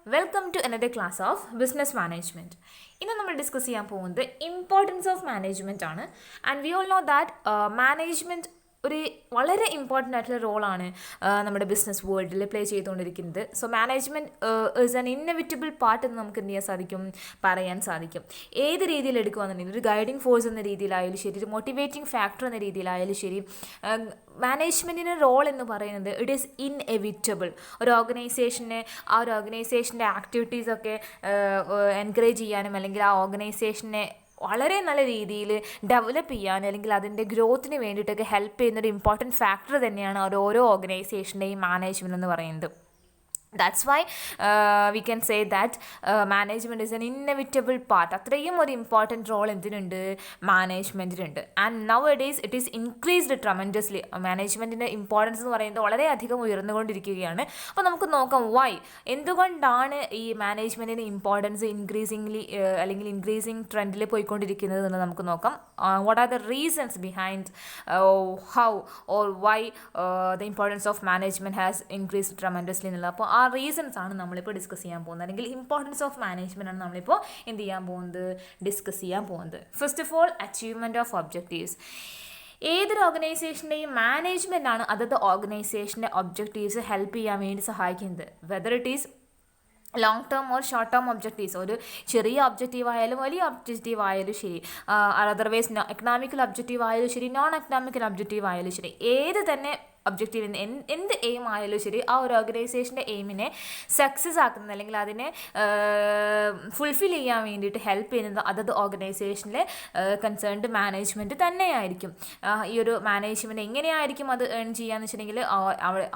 Welcome to another class of business management. ഇന്ന് നമ്മൾ discuss ചെയ്യാൻ പോകുന്നത് ഇമ്പോർട്ടൻസ് ഓഫ് മാനേജ്മെൻറ്റ് ആണ്. And we all know that management ഒരു വളരെ ഇമ്പോർട്ടൻ്റ് ആയിട്ടുള്ള റോളാണ് നമ്മുടെ ബിസിനസ് വേൾഡിൽ പ്ലേ ചെയ്തുകൊണ്ടിരിക്കുന്നത്. So management is an inevitable part എന്ന് നമുക്ക് എന്ത് ചെയ്യാൻ സാധിക്കും, പറയാൻ സാധിക്കും. ഏത് രീതിയിൽ എടുക്കുകയാണെന്നുണ്ടെങ്കിൽ ഒരു ഗൈഡിങ് ഫോഴ്സ് എന്ന രീതിയിലായാലും ശരി, ഒരു മോട്ടിവേറ്റിംഗ് ഫാക്ടർ എന്ന രീതിയിലായാലും ശരി, മാനേജ്മെൻറ്റിൻ്റെ റോൾ എന്ന് പറയുന്നത് ഇറ്റ് ഈസ് ഇൻഎവിറ്റബിൾ. ഒരു ഓർഗനൈസേഷനെ ആ ഒരു ഓർഗനൈസേഷൻ്റെ ആക്ടിവിറ്റീസൊക്കെ എൻകറേജ് ചെയ്യാനും അല്ലെങ്കിൽ ആ ഓർഗനൈസേഷനെ വളരെ നല്ല രീതിയിൽ ഡെവലപ്പ് ചെയ്യാൻ അല്ലെങ്കിൽ അതിൻ്റെ ഗ്രോത്തിന് വേണ്ടിയിട്ടൊക്കെ ഹെൽപ്പ് ചെയ്യുന്നൊരു ഇമ്പോർട്ടൻറ്റ് ഫാക്ടർ തന്നെയാണ് ഓരോ ഓർഗനൈസേഷൻ്റെയും മാനേജ്മെൻറ്റ് എന്ന് പറയുന്നത്. That's why we can say that management is an inevitable part. അത്രയും ഒരു ഇമ്പോർട്ടൻറ്റ് റോൾ എന്തിനുണ്ട്, മാനേജ്മെൻറ്റിനുണ്ട്. And nowadays it is increased tremendously. മാനേജ്മെൻറ്റിൻ്റെ ഇമ്പോർട്ടൻസ് എന്ന് പറയുന്നത് വളരെയധികം ഉയർന്നുകൊണ്ടിരിക്കുകയാണ്. അപ്പോൾ നമുക്ക് നോക്കാം വൈ, എന്തുകൊണ്ടാണ് ഈ മാനേജ്മെൻറ്റിൻ്റെ ഇമ്പോർട്ടൻസ് അല്ലെങ്കിൽ ഇൻക്രീസിങ് ട്രെൻഡിൽ പോയിക്കൊണ്ടിരിക്കുന്നത് എന്ന് നമുക്ക് നോക്കാം. What are the reasons behind how or why the importance of management has increased tremendously എന്നുള്ളത്. അപ്പോൾ ആ റീസൺസ് ആണ് നമ്മളിപ്പോൾ ഡിസ്കസ് ചെയ്യാൻ പോകുന്നത്, അല്ലെങ്കിൽ ഇമ്പോർട്ടൻസ് ഓഫ് മാനേജ്മെൻ്റ് ആണ് നമ്മളിപ്പോൾ എന്ത് ചെയ്യാൻ പോകുന്നത്, ഡിസ്കസ് ചെയ്യാൻ പോകുന്നത്. First of all, achievement of objectives. ഏതൊരു ഓർഗനൈസേഷൻ്റെയും മാനേജ്മെൻ്റ് ആണ് അതത് ഓർഗനൈസേഷൻ്റെ ഒബ്ജക്റ്റീവ്സ് ഹെൽപ്പ് ചെയ്യാൻ വേണ്ടി സഹായിക്കുന്നത്. Whether it is long term or short term objectives. ഒരു ചെറിയ ഒബ്ജക്റ്റീവ് ആയാലും വലിയ ഒബ്ജക്റ്റീവ് ആയാലും ശരി, അതർവൈസ് എക്കണോമിക്കൽ ഒബ്ജക്റ്റീവ് ആയാലും ശരി, നോൺ എക്കണോമിക്കൽ ഒബ്ജക്റ്റീവ് ആയാലും ശരി, ഏത് തന്നെ ഒബ്ജക്റ്റീവ് എന്ത് എയിം ആയാലും ശരി, ആ ഒരു ഓർഗനൈസേഷൻ്റെ എയിമിനെ സക്സസ് ആക്കുന്നത് അല്ലെങ്കിൽ അതിനെ ഫുൾഫിൽ ചെയ്യാൻ വേണ്ടിയിട്ട് ഹെൽപ്പ് ചെയ്യുന്നത് അതത് ഓർഗനൈസേഷനിലെ കൺസേൺഡ് മാനേജ്മെൻറ്റ് തന്നെയായിരിക്കും. ഈ ഒരു മാനേജ്മെൻറ്റ് എങ്ങനെയായിരിക്കും അത് ഏൺ ചെയ്യാന്ന് വെച്ചിട്ടുണ്ടെങ്കിൽ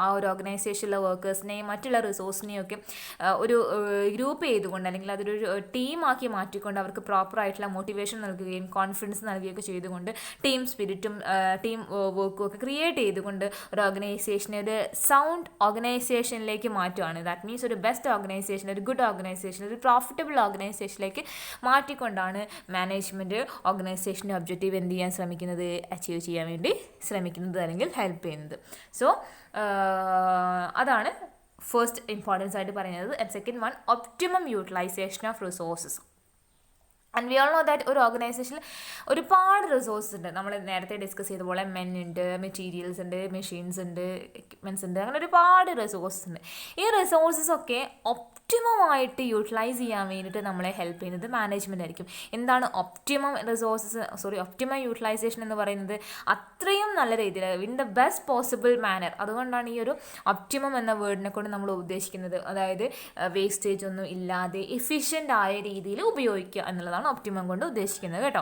ആ ഒരു ഓർഗനൈസേഷനിലെ വർക്കേഴ്സിനെയും മറ്റുള്ള റിസോഴ്സിനെയും ഒക്കെ ഒരു ഗ്രൂപ്പ് ചെയ്തുകൊണ്ട് അല്ലെങ്കിൽ അതൊരു ടീമാക്കി മാറ്റിക്കൊണ്ട് അവർക്ക് പ്രോപ്പറായിട്ടുള്ള മോട്ടിവേഷൻ നൽകുകയും കോൺഫിഡൻസ് നൽകുകയൊക്കെ ചെയ്തുകൊണ്ട് ടീം സ്പിരിറ്റും ടീം വർക്കും ഒക്കെ ക്രിയേറ്റ് ചെയ്തുകൊണ്ട് ഒരു ഓർഗനൈസേഷനെ ഒരു സൗണ്ട് ഓർഗനൈസേഷനിലേക്ക് മാറ്റുകയാണ്. ദാറ്റ് മീൻസ് ഒരു ബെസ്റ്റ് ഓർഗനൈസേഷൻ, ഒരു ഗുഡ് ഓർഗനൈസേഷൻ, ഒരു പ്രോഫിറ്റബിൾ ഓർഗനൈസേഷനിലേക്ക് മാറ്റിക്കൊണ്ടാണ് മാനേജ്മെൻറ്റ് ഓർഗനൈസേഷൻ്റെ ഒബ്ജക്റ്റീവ് എന്ത് ചെയ്യാൻ ശ്രമിക്കുന്നത്, അച്ചീവ് ചെയ്യാൻ വേണ്ടി ശ്രമിക്കുന്നത് അല്ലെങ്കിൽ ഹെൽപ്പ് ചെയ്യുന്നത്. സോ അതാണ് ഫസ്റ്റ് ഇമ്പോർട്ടൻസ് ആയിട്ട് പറയുന്നത്. And second one, optimum utilisation of resources. And we all know that ഒരു ഓർഗനൈസേഷനിൽ ഒരുപാട് റിസോഴ്സ് ഉണ്ട്. നമ്മൾ നേരത്തെ ഡിസ്കസ് ചെയ്ത പോലെ മെൻ ഉണ്ട്, മെറ്റീരിയൽസ് ഉണ്ട്, മെഷീൻസ് ഉണ്ട്, എക്യുപ്മെൻറ്റ്സ് ഉണ്ട്, അങ്ങനെ ഒരുപാട് റിസോഴ്സസ് ഉണ്ട്. ഈ റിസോഴ്സസ് ഒക്കെ ഒപ്റ്റിമമായിട്ട് യൂട്ടിലൈസ് ചെയ്യാൻ വേണ്ടിയിട്ട് നമ്മളെ ഹെൽപ്പ് ചെയ്യുന്നത് മാനേജ്മെൻ്റ് ആയിരിക്കും. എന്താണ് ഒപ്റ്റിമം യൂട്ടിലൈസേഷൻ എന്ന് പറയുന്നത്? അത്രയും നല്ല രീതിയിൽ in the best possible manner. അതുകൊണ്ടാണ് ഈ ഒരു ഒപ്റ്റിമം എന്ന വേർഡിനെ കൊണ്ട് നമ്മൾ ഉദ്ദേശിക്കുന്നത്. അതായത് വേസ്റ്റേജ് ഒന്നും ഇല്ലാതെ എഫിഷ്യൻ്റ് ആയ രീതിയിൽ ഉപയോഗിക്കുക എന്നുള്ളതാണ് ഒപ്റ്റിമം കൊണ്ട് ഉദ്ദേശിക്കുന്നത് കേട്ടോ.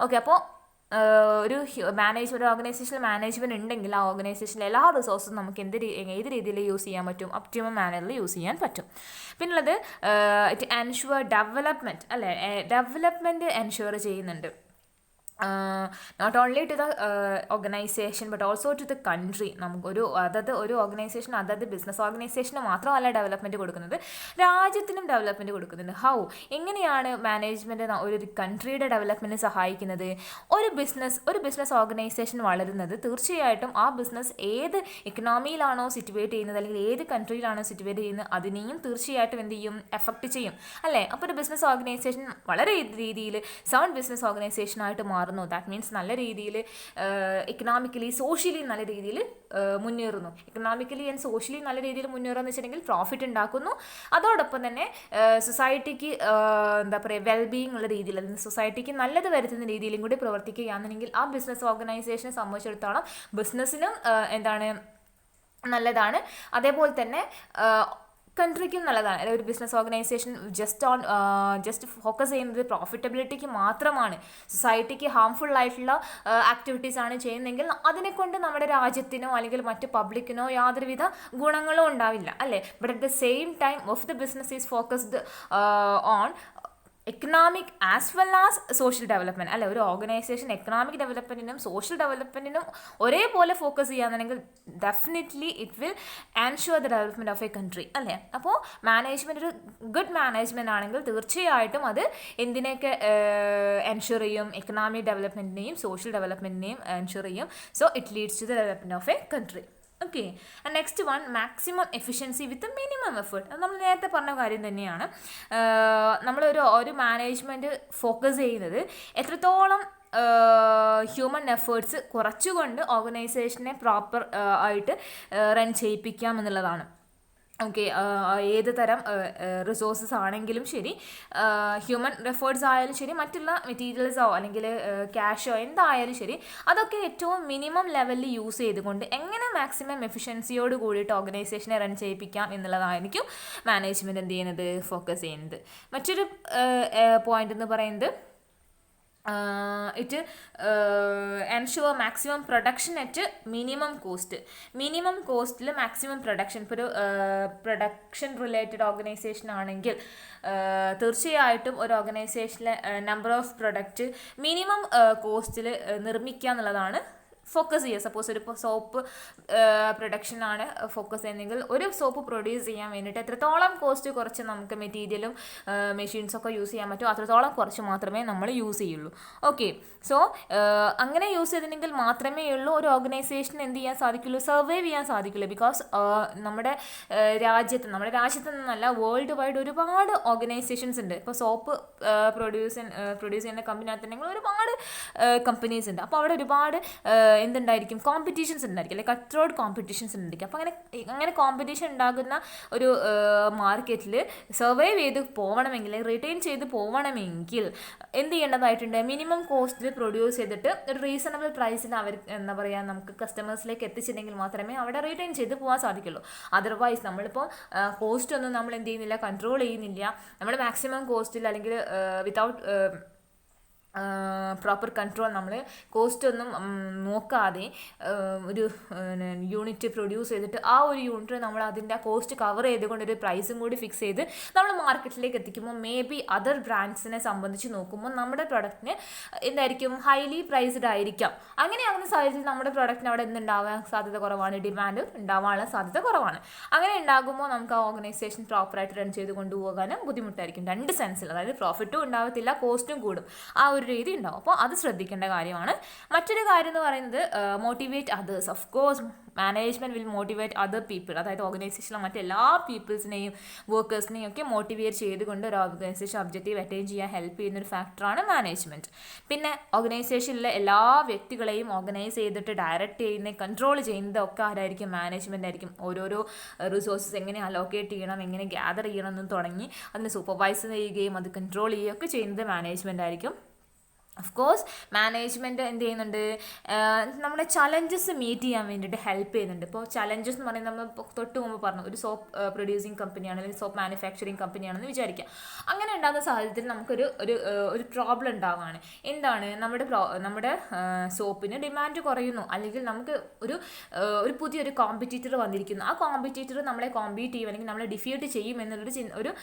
ഓക്കെ, അപ്പോൾ ഒരു ഓർഗനൈസേഷനിൽ മാനേജ്മെൻറ്റ് ഉണ്ടെങ്കിൽ ആ ഓർഗനൈസേഷനിലെ എല്ലാ റിസോഴ്സും നമുക്ക് ഏത് രീതിയിൽ യൂസ് ചെയ്യാൻ പറ്റും, ഒപ്റ്റിമം മാനറിൽ യൂസ് ചെയ്യാൻ പറ്റും. പിന്നുള്ളത് ഇറ്റ് എൻഷുവർ ഡെവലപ്മെൻറ്റ്, അല്ലേ, ഡെവലപ്മെൻറ്റ് എൻഷുവർ ചെയ്യുന്നുണ്ട്. Not only to the organisation but also to the country. നമുക്കൊരു ഒരു ഓർഗനൈസേഷൻ അതത് ബിസിനസ് ഓർഗനൈസേഷന് മാത്രമല്ല ഡെവലപ്മെൻറ്റ് കൊടുക്കുന്നത്, രാജ്യത്തിനും ഡെവലപ്മെൻറ്റ് കൊടുക്കുന്നുണ്ട്. ഹൗ, എങ്ങനെയാണ് മാനേജ്മെൻറ്റ് ഒരു കൺട്രിയുടെ ഡെവലപ്മെൻറ്റിന് സഹായിക്കുന്നത്? ഒരു ബിസിനസ് ഓർഗനൈസേഷൻ വളരുന്നത് തീർച്ചയായിട്ടും ആ ബിസിനസ് ഏത് എക്കണോമിയിലാണോ സിറ്റുവേറ്റ് ചെയ്യുന്നത് അല്ലെങ്കിൽ ഏത് കൺട്രിയിലാണോ സിറ്റുവേറ്റ് ചെയ്യുന്നത് അതിനെയും തീർച്ചയായിട്ടും എന്ത് ചെയ്യും, എഫക്റ്റ് ചെയ്യും, അല്ലേ. അപ്പോൾ ഒരു ബിസിനസ് ഓർഗനൈസേഷൻ വളരെ രീതിയിൽ സൗണ്ട് ബിസിനസ് ഓർഗനൈസേഷനായിട്ട് മാറുന്നു. ദാറ്റ് മീൻസ് നല്ല രീതിയിൽ എക്കണോമിക്കലി സോഷ്യലി നല്ല രീതിയിൽ മുന്നേറുന്നു. എക്കണോമിക്കലി ആൻഡ് സോഷ്യലി നല്ല രീതിയിൽ മുന്നേറുകയെന്ന് വെച്ചിട്ടുണ്ടെങ്കിൽ പ്രോഫിറ്റ് ഉണ്ടാക്കുന്നു. അതോടൊപ്പം തന്നെ സൊസൈറ്റിക്ക് എന്താ പറയുക, വെൽബീയിങ് ഉള്ള രീതിയിൽ അല്ലെങ്കിൽ സൊസൈറ്റിക്ക് നല്ലത് വരുത്തുന്ന രീതിയിലും കൂടി പ്രവർത്തിക്കുകയാണെന്നുണ്ടെങ്കിൽ ആ ബിസിനസ് ഓർഗനൈസേഷനെ സംബന്ധിച്ചിടത്തോളം ബിസിനസ്സിനും എന്താണ് നല്ലതാണ്. അതേപോലെ തന്നെ കൺട്രിക്കും നല്ലതാണ്. ഒരു ബിസിനസ് ഓർഗനൈസേഷൻ ജസ്റ്റ് ഫോക്കസ് ചെയ്യുന്നത് പ്രോഫിറ്റബിലിറ്റിക്ക് മാത്രമാണ്, സൊസൈറ്റിക്ക് ഹാംഫുൾ ആയിട്ടുള്ള ആക്ടിവിറ്റീസ് ആണ് ചെയ്യുന്നതെങ്കിൽ അതിനെക്കൊണ്ട് നമ്മുടെ രാജ്യത്തിനോ അല്ലെങ്കിൽ മറ്റ് പബ്ലിക്കിനോ യാതൊരുവിധ ഗുണങ്ങളും ഉണ്ടാവില്ല, അല്ലേ. But at the same time of the business is focused on economic as well as social development, അല്ലെ. ഒരു ഓർഗനൈസേഷൻ എക്കണോമിക് ഡെവലപ്മെൻറ്റിനും സോഷ്യൽ ഡെവലപ്മെൻറ്റിനും ഒരേപോലെ ഫോക്കസ് ചെയ്യുകയാണെന്നുണ്ടെങ്കിൽ definitely it will ensure the development of a country, അല്ലേ. അപ്പോൾ മാനേജ്മെൻറ്റ് ഒരു good management ആണെങ്കിൽ തീർച്ചയായിട്ടും അത് എന്തിനെയൊക്കെ എൻഷുർ ചെയ്യും, എക്കണോമിക് ഡെവലപ്മെൻറ്റിനെയും സോഷ്യൽ ഡെവലപ്മെൻറ്റിനെയും എൻഷുർ ചെയ്യും. So it leads to the development of a country. Okay. Next one maximum efficiency with minimum effort. അത് നമ്മൾ നേരത്തെ പറഞ്ഞ കാര്യം തന്നെയാണ്. നമ്മളൊരു മാനേജ്മെൻറ്റ് ഫോക്കസ് ചെയ്യുന്നത് എത്രത്തോളം ഹ്യൂമൻ എഫേർട്സ് കുറച്ചുകൊണ്ട് ഓർഗനൈസേഷനെ പ്രോപ്പർ ആയിട്ട് റൺ ചെയ്യിപ്പിക്കാം എന്നുള്ളതാണ്. ഓക്കെ. ഏത് തരം റിസോഴ്സസ് ആണെങ്കിലും ശരി, ഹ്യൂമൻ എഫേർട്സ് ആയാലും ശരി, മറ്റുള്ള മെറ്റീരിയൽസോ അല്ലെങ്കിൽ ക്യാഷോ എന്തായാലും ശരി, അതൊക്കെ ഏറ്റവും മിനിമം ലെവലിൽ യൂസ് ചെയ്തുകൊണ്ട് എങ്ങനെ മാക്സിമം എഫിഷ്യൻസിയോട് കൂടിയിട്ട് ഓർഗനൈസേഷനെ റൺ ചെയ്യിപ്പിക്കാം എന്നുള്ളതായിരിക്കും മാനേജ്മെൻറ്റ് എന്ത് ചെയ്യുന്നത്, ഫോക്കസ് ചെയ്യുന്നത്. മറ്റൊരു പോയിന്റ് എന്ന് പറയുന്നത് it ensure maximum production at minimum cost. Minimum കോസ്റ്റിൽ മാക്സിമം പ്രൊഡക്ഷൻ. ഇപ്പോൾ ഒരു പ്രൊഡക്ഷൻ റിലേറ്റഡ് ഓർഗനൈസേഷൻ ആണെങ്കിൽ തീർച്ചയായിട്ടും ഒരു ഓർഗനൈസേഷനിലെ നമ്പർ ഓഫ് പ്രൊഡക്റ്റ് മിനിമം കോസ്റ്റിൽ നിർമ്മിക്കുക എന്നുള്ളതാണ് ഫോക്കസ് ചെയ്യുക. സപ്പോസ് ഒരു സോപ്പ് പ്രൊഡക്ഷനാണ് ഫോക്കസ് ചെയ്യുന്നതെങ്കിൽ ഒരു സോപ്പ് പ്രൊഡ്യൂസ് ചെയ്യാൻ വേണ്ടിയിട്ട് എത്രത്തോളം കോസ്റ്റ് കുറച്ച് നമുക്ക് മെറ്റീരിയലും മെഷീൻസൊക്കെ യൂസ് ചെയ്യാൻ പറ്റും, അത്രത്തോളം കുറച്ച് മാത്രമേ നമ്മൾ യൂസ് ചെയ്യുള്ളൂ. ഓക്കെ. സോ അങ്ങനെ യൂസ് ചെയ്തിട്ടുണ്ടെങ്കിൽ മാത്രമേ ഉള്ളൂ ഒരു ഓർഗനൈസേഷൻ എന്ത് ചെയ്യാൻ സാധിക്കുള്ളൂ, സർവൈവ് ചെയ്യാൻ സാധിക്കുള്ളൂ. ബിക്കോസ് നമ്മുടെ രാജ്യത്ത് നിന്നല്ല, വേൾഡ് വൈഡ് ഒരുപാട് ഓർഗനൈസേഷൻസ് ഉണ്ട്. ഇപ്പോൾ സോപ്പ് പ്രൊഡ്യൂസ് ചെയ്യുന്ന കമ്പനി ആണെന്നുണ്ടെങ്കിൽ ഒരുപാട് കമ്പനീസ് ഉണ്ട്. അപ്പോൾ അവിടെ ഒരുപാട് എന്തുണ്ടായിരിക്കും, കോമ്പറ്റീഷൻസ് ഉണ്ടായിരിക്കും, അല്ലെങ്കിൽ കട്ട് റോഡ് കോമ്പറ്റീഷൻസ് ഉണ്ടായിരിക്കും. അപ്പോൾ അങ്ങനെ കോമ്പറ്റീഷൻ ഉണ്ടാകുന്ന ഒരു മാർക്കറ്റിൽ സർവൈവ് ചെയ്ത് പോകണമെങ്കിൽ, റിട്ടൈൻ ചെയ്ത് പോകണമെങ്കിൽ എന്ത് ചെയ്യേണ്ടതായിട്ടുണ്ട്, മിനിമം കോസ്റ്റിൽ പ്രൊഡ്യൂസ് ചെയ്തിട്ട് ഒരു റീസണബിൾ പ്രൈസിന് അവർ എന്താ പറയുക നമുക്ക് കസ്റ്റമേഴ്സിലേക്ക് എത്തിച്ചിട്ടുണ്ടെങ്കിൽ മാത്രമേ അവിടെ റിട്ടൈൻ ചെയ്ത് പോകാൻ സാധിക്കുള്ളൂ. അതർവൈസ് നമ്മളിപ്പോൾ കോസ്റ്റ് ഒന്നും നമ്മൾ എന്ത് ചെയ്യുന്നില്ല, കൺട്രോൾ ചെയ്യുന്നില്ല. നമ്മൾ മാക്സിമം കോസ്റ്റിൽ അല്ലെങ്കിൽ വിതൗട്ട് പ്രോപ്പർ കൺട്രോൾ, നമ്മൾ കോസ്റ്റ് ഒന്നും നോക്കാതെ ഒരു യൂണിറ്റ് പ്രൊഡ്യൂസ് ചെയ്തിട്ട് ആ ഒരു യൂണിറ്റ് നമ്മൾ അതിൻ്റെ കോസ്റ്റ് കവർ ചെയ്തുകൊണ്ട് ഒരു പ്രൈസും കൂടി ഫിക്സ് ചെയ്ത് നമ്മൾ മാർക്കറ്റിലേക്ക് എത്തിക്കുമ്പോൾ മേ ബി അതർ ബ്രാൻഡ്സിനെ സംബന്ധിച്ച് നോക്കുമ്പോൾ നമ്മുടെ പ്രൊഡക്റ്റിന് എന്തായിരിക്കും, ഹൈലി പ്രൈസ്ഡ് ആയിരിക്കാം. അങ്ങനെയാകുന്ന സാഹചര്യത്തിൽ നമ്മുടെ പ്രൊഡക്റ്റിന് അവിടെ എന്തുണ്ടാവാൻ സാധ്യത കുറവാണ്, ഡിമാൻഡ് ഉണ്ടാവാനുള്ള സാധ്യത കുറവാണ്. അങ്ങനെ ഉണ്ടാകുമ്പോൾ നമുക്ക് ആ ഓർഗനൈസേഷൻ പ്രോപ്പറായിട്ട് റൺ ചെയ്ത് കൊണ്ടുപോകാനും ബുദ്ധിമുട്ടായിരിക്കും. രണ്ട് സെൻസിൽ, അതായത് പ്രോഫിറ്റും ഉണ്ടാവത്തില്ല, കോസ്റ്റും കൂടും, ആ ഒരു രീതി ഉണ്ടാവും. അപ്പോൾ അത് ശ്രദ്ധിക്കേണ്ട കാര്യമാണ്. മറ്റൊരു കാര്യം എന്ന് പറയുന്നത് motivate others. Of course management will motivate other people. അതായത് ഓർഗനൈസേഷനിലെ മറ്റെല്ലാ പീപ്പിൾസിനെയും വർക്കേഴ്സിനെയും ഒക്കെ മോട്ടിവേറ്റ് ചെയ്തുകൊണ്ട് ഒരു ഓർഗനൈസേഷൻ ഒബ്ജക്റ്റീവ് അറ്റൈൻ ചെയ്യാൻ ഹെൽപ്പ് ചെയ്യുന്നൊരു ഫാക്ടറാണ് മാനേജ്മെൻറ്റ്. പിന്നെ ഓർഗനൈസേഷനിലെ എല്ലാ വ്യക്തികളെയും ഓർഗനൈസ് ചെയ്തിട്ട് ഡയറക്റ്റ് ചെയ്യുന്ന, കൺട്രോൾ ചെയ്യുന്നതൊക്കെ ആരായിരിക്കും, മാനേജ്മെൻ്റ് ആയിരിക്കും. ഓരോരോ റിസോഴ്സസ് എങ്ങനെ അലോക്കേറ്റ് ചെയ്യണം, എങ്ങനെ ഗ്യാദർ ചെയ്യണം എന്ന് തുടങ്ങി അതിനെ സൂപ്പർവൈസ് ചെയ്യുകയും അത് കൺട്രോൾ ചെയ്യുകയൊക്കെ ചെയ്യുന്നത് മാനേജ്മെൻ്റ് ആയിരിക്കും. ഓഫ് കോഴ്സ് മാനേജ്മെൻറ്റ് എന്ത് ചെയ്യുന്നുണ്ട്, നമ്മുടെ ചലഞ്ചസ് മീറ്റ് ചെയ്യാൻ വേണ്ടിയിട്ട് ഹെൽപ്പ് ചെയ്യുന്നുണ്ട്. ഇപ്പോൾ ചലഞ്ചസ് എന്ന് പറയുന്നത് നമ്മൾ തൊട്ട് മുമ്പ് പറഞ്ഞു, ഒരു സോപ്പ് പ്രൊഡ്യൂസിങ് കമ്പനിയാണ് അല്ലെങ്കിൽ സോപ്പ് മാനുഫാക്ചറിങ് കമ്പനിയാണെന്ന് വിചാരിക്കുക. അങ്ങനെ ഉണ്ടാകുന്ന സാഹചര്യത്തിൽ നമുക്കൊരു ഒരു പ്രോബ്ലം ഉണ്ടാവുകയാണ്. എന്താണ്, നമ്മുടെ സോപ്പിന് ഡിമാൻഡ് കുറയുന്നു, അല്ലെങ്കിൽ നമുക്ക് ഒരു പുതിയൊരു കോമ്പറ്റീറ്റർ വന്നിരിക്കുന്നു. ആ കോമ്പറ്റീറ്റർ നമ്മളെ കോമ്പീറ്റ് ചെയ്യും അല്ലെങ്കിൽ നമ്മളെ ഡിഫീറ്റ് ചെയ്യും എന്നുള്ളൊരു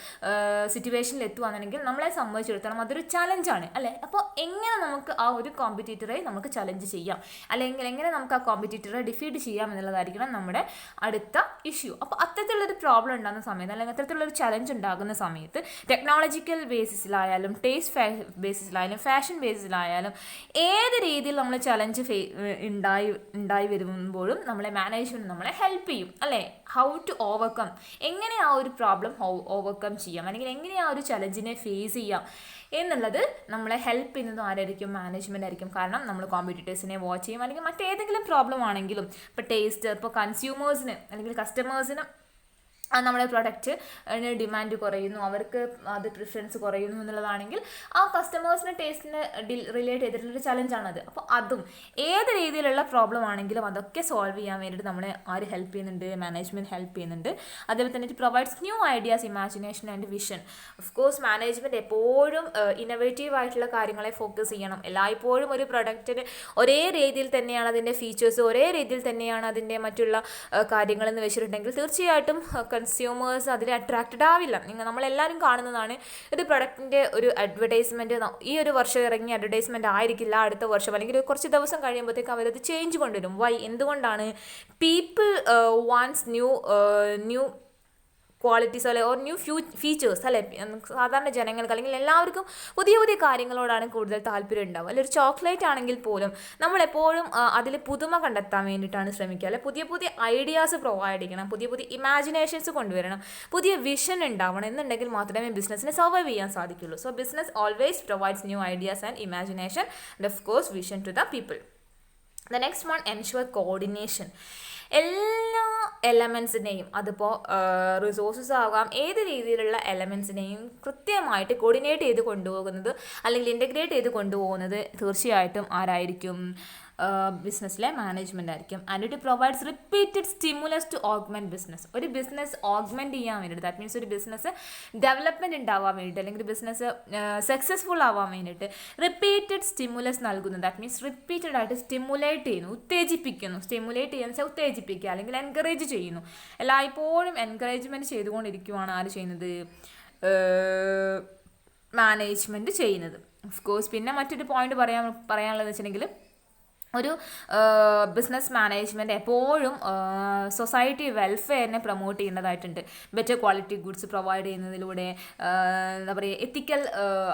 സിറ്റുവേഷനിൽ എത്തുകയാണെങ്കിൽ നമ്മളെ സംബന്ധിച്ചിടത്തോളം അതൊരു ചലഞ്ചാണ് അല്ലേ. അപ്പോൾ എങ്ങനെ നമുക്ക് ആ ഒരു കോമ്പറ്റീറ്ററെ നമുക്ക് ചലഞ്ച് ചെയ്യാം, അല്ലെങ്കിൽ എങ്ങനെ നമുക്ക് ആ കോമ്പറ്റീറ്ററെ ഡിഫീറ്റ് ചെയ്യാം എന്നുള്ളതായിരിക്കണം നമ്മുടെ അടുത്ത ഇഷ്യൂ. അപ്പോൾ അത്തരത്തിലുള്ളൊരു പ്രോബ്ലം ഉണ്ടാകുന്ന സമയത്ത്, അല്ലെങ്കിൽ അത്തരത്തിലുള്ളൊരു ചലഞ്ച് ഉണ്ടാകുന്ന സമയത്ത് ടെക്നോളജിക്കൽ ബേസിസിലായാലും ടേസ്റ്റ് ബേസിസിലായാലും ഫാഷൻ ബേസിസിലായാലും ഏത് രീതിയിൽ നമ്മൾ ചലഞ്ച് ഉണ്ടായി വരുമ്പോഴും നമ്മളെ മാനേജ്മെൻറ്റ് നമ്മളെ ഹെൽപ്പ് ചെയ്യും അല്ലേ. ഹൗ ടു ഓവർകം, എങ്ങനെ ആ ഒരു പ്രോബ്ലം ഓവർകം ചെയ്യാം, അല്ലെങ്കിൽ എങ്ങനെ ആ ഒരു ചലഞ്ചിനെ ഫേസ് ചെയ്യാം എന്നുള്ളത് നമ്മളെ ഹെൽപ്പ് ചെയ്യുന്നത് ആരായിരിക്കും, മാനേജ്മെൻ്റ് ആയിരിക്കും. കാരണം നമ്മൾ കോമ്പറ്റീറ്റേഴ്സിനെ വാച്ച് ചെയ്യും, അല്ലെങ്കിൽ മറ്റേതെങ്കിലും പ്രോബ്ലം ആണെങ്കിലും, ഇപ്പോൾ ടേസ്റ്റ്, ഇപ്പോൾ കൺസ്യൂമേഴ്സിന് അല്ലെങ്കിൽ കസ്റ്റമേഴ്സിന് നമ്മുടെ പ്രൊഡക്റ്റ് ഡിമാൻഡ് കുറയുന്നു, അവർക്ക് അത് പ്രിഫറൻസ് കുറയുന്നു എന്നുള്ളതാണെങ്കിൽ ആ കസ്റ്റമേഴ്സിന് ടേസ്റ്റിന് റിലേറ്റ് ചെയ്തിട്ടുള്ളൊരു ചലഞ്ചാണത്. അപ്പോൾ അതും ഏത് രീതിയിലുള്ള പ്രോബ്ലം ആണെങ്കിലും അതൊക്കെ സോൾവ് ചെയ്യാൻ വേണ്ടിയിട്ട് നമ്മളെ ആര് ഹെൽപ്പ് ചെയ്യുന്നുണ്ട്, മാനേജ്മെൻറ്റ് ഹെൽപ്പ് ചെയ്യുന്നുണ്ട്. അതേപോലെ തന്നെ it provides new ideas, imagination and vision. Of course management എപ്പോഴും ഇന്നോവേറ്റീവ് ആയിട്ടുള്ള കാര്യങ്ങളെ ഫോക്കസ് ചെയ്യണം. എല്ലായ്പ്പോഴും ഒരു പ്രൊഡക്റ്റിന് ഒരേ രീതിയിൽ തന്നെയാണ് അതിൻ്റെ ഫീച്ചേഴ്സ്, ഒരേ രീതിയിൽ തന്നെയാണ് അതിൻ്റെ മറ്റുള്ള കാര്യങ്ങളെന്ന് വെച്ചിട്ടുണ്ടെങ്കിൽ തീർച്ചയായിട്ടും കൺസ്യൂമേഴ്സ് അതിൽ അട്രാക്റ്റഡ് ആവില്ല. നമ്മളെല്ലാവരും കാണുന്നതാണ് ഒരു പ്രൊഡക്റ്റിൻ്റെ ഒരു അഡ്വർടൈസ്മെൻറ്റ്, ഈ ഒരു വർഷം ഇറങ്ങിയ അഡ്വർടൈസ്മെൻറ്റ് ആയിരിക്കില്ല അടുത്ത വർഷം, അല്ലെങ്കിൽ കുറച്ച് ദിവസം കഴിയുമ്പോഴത്തേക്ക് അവരത് ചേഞ്ച് കൊണ്ടുവരും. എന്തുകൊണ്ടാണ്? പീപ്പിൾ വാണ്ട്സ് ന്യൂ ക്വാളിറ്റീസ് അല്ലെ ഓർ ന്യൂ ഫീച്ചേഴ്സ് അല്ലെ, സാധാരണ ജനങ്ങൾക്ക് അല്ലെങ്കിൽ എല്ലാവർക്കും പുതിയ പുതിയ കാര്യങ്ങളോടാണ് കൂടുതൽ താല്പര്യം ഉണ്ടാവുക. അല്ലെ ഒരു ചോക്ലേറ്റ് ആണെങ്കിൽ പോലും നമ്മളെപ്പോഴും അതിൽ പുതുമ കണ്ടെത്താൻ വേണ്ടിയിട്ടാണ് ശ്രമിക്കുക. അല്ലെ പുതിയ പുതിയ ഐഡിയാസ് പ്രൊവൈഡ് ചെയ്യണം, പുതിയ പുതിയ ഇമാജിനേഷൻസ് കൊണ്ടുവരണം, പുതിയ വിഷൻ ഉണ്ടാവണം. എന്നുണ്ടെങ്കിൽ മാത്രമേ ബിസിനസ്സിന് സർവൈവ് ചെയ്യാൻ സാധിക്കുള്ളൂ. So business always provides new ideas and imagination and of course vision to the people. The next one, ensure coordination. എല്ലാ എലമെൻസിനെയും, അതിപ്പോൾ റിസോഴ്സസ് ആകാം, ഏത് രീതിയിലുള്ള എലമെൻസിനെയും കൃത്യമായിട്ട് കോർഡിനേറ്റ് ചെയ്ത് കൊണ്ടുപോകുന്നത് അല്ലെങ്കിൽ ഇൻ്റഗ്രേറ്റ് ചെയ്ത് കൊണ്ടുപോകുന്നത് തീർച്ചയായിട്ടും ആരായിരിക്കും? ബിസിനസ്സിലെ മാനേജ്മെൻ്റ് ആയിരിക്കും. And it provides repeated stimulus to augment business. ഒരു ബിസിനസ് ഓഗ്മെൻറ്റ് ചെയ്യാൻ വേണ്ടിയിട്ട്, ദാറ്റ് മീൻസ് ഒരു ബിസിനസ് ഡെവലപ്മെൻറ്റ് ഉണ്ടാവാൻ വേണ്ടിയിട്ട് അല്ലെങ്കിൽ ബിസിനസ് സക്സസ്ഫുൾ ആവാൻ വേണ്ടിയിട്ട് റിപ്പീറ്റഡ് സ്റ്റിമുലസ് നൽകുന്നു. ദാറ്റ് മീൻസ് റിപ്പീറ്റഡ് ആയിട്ട് സ്റ്റിമുലേറ്റ് ചെയ്യുന്നു, ഉത്തേജിപ്പിക്കുന്നു. സ്റ്റിമുലേറ്റ് ചെയ്യുന്ന വെച്ചാൽ ഉത്തേജിപ്പിക്കുക അല്ലെങ്കിൽ എൻകറേജ് ചെയ്യുന്നു. എല്ലായ്പ്പോഴും എൻകറേജ്മെൻറ്റ് ചെയ്തുകൊണ്ടിരിക്കുകയാണ് ആര് ചെയ്യുന്നത്? മാനേജ്മെൻറ്റ് ചെയ്യുന്നത്. ഓഫ് കോഴ്സ് പിന്നെ മറ്റൊരു പോയിന്റ് പറയാനുള്ളതെന്ന് വെച്ചിട്ടുണ്ടെങ്കിൽ ഒരു ബിസിനസ് മാനേജ്മെൻറ്റ് എപ്പോഴും സൊസൈറ്റി വെൽഫെയറിനെ പ്രൊമോട്ട് ചെയ്യേണ്ടതായിട്ടുണ്ട്. ബെറ്റർ ക്വാളിറ്റി ഗുഡ്സ് പ്രൊവൈഡ് ചെയ്യുന്നതിലൂടെ, എന്താ പറയുക, എത്തിക്കൽ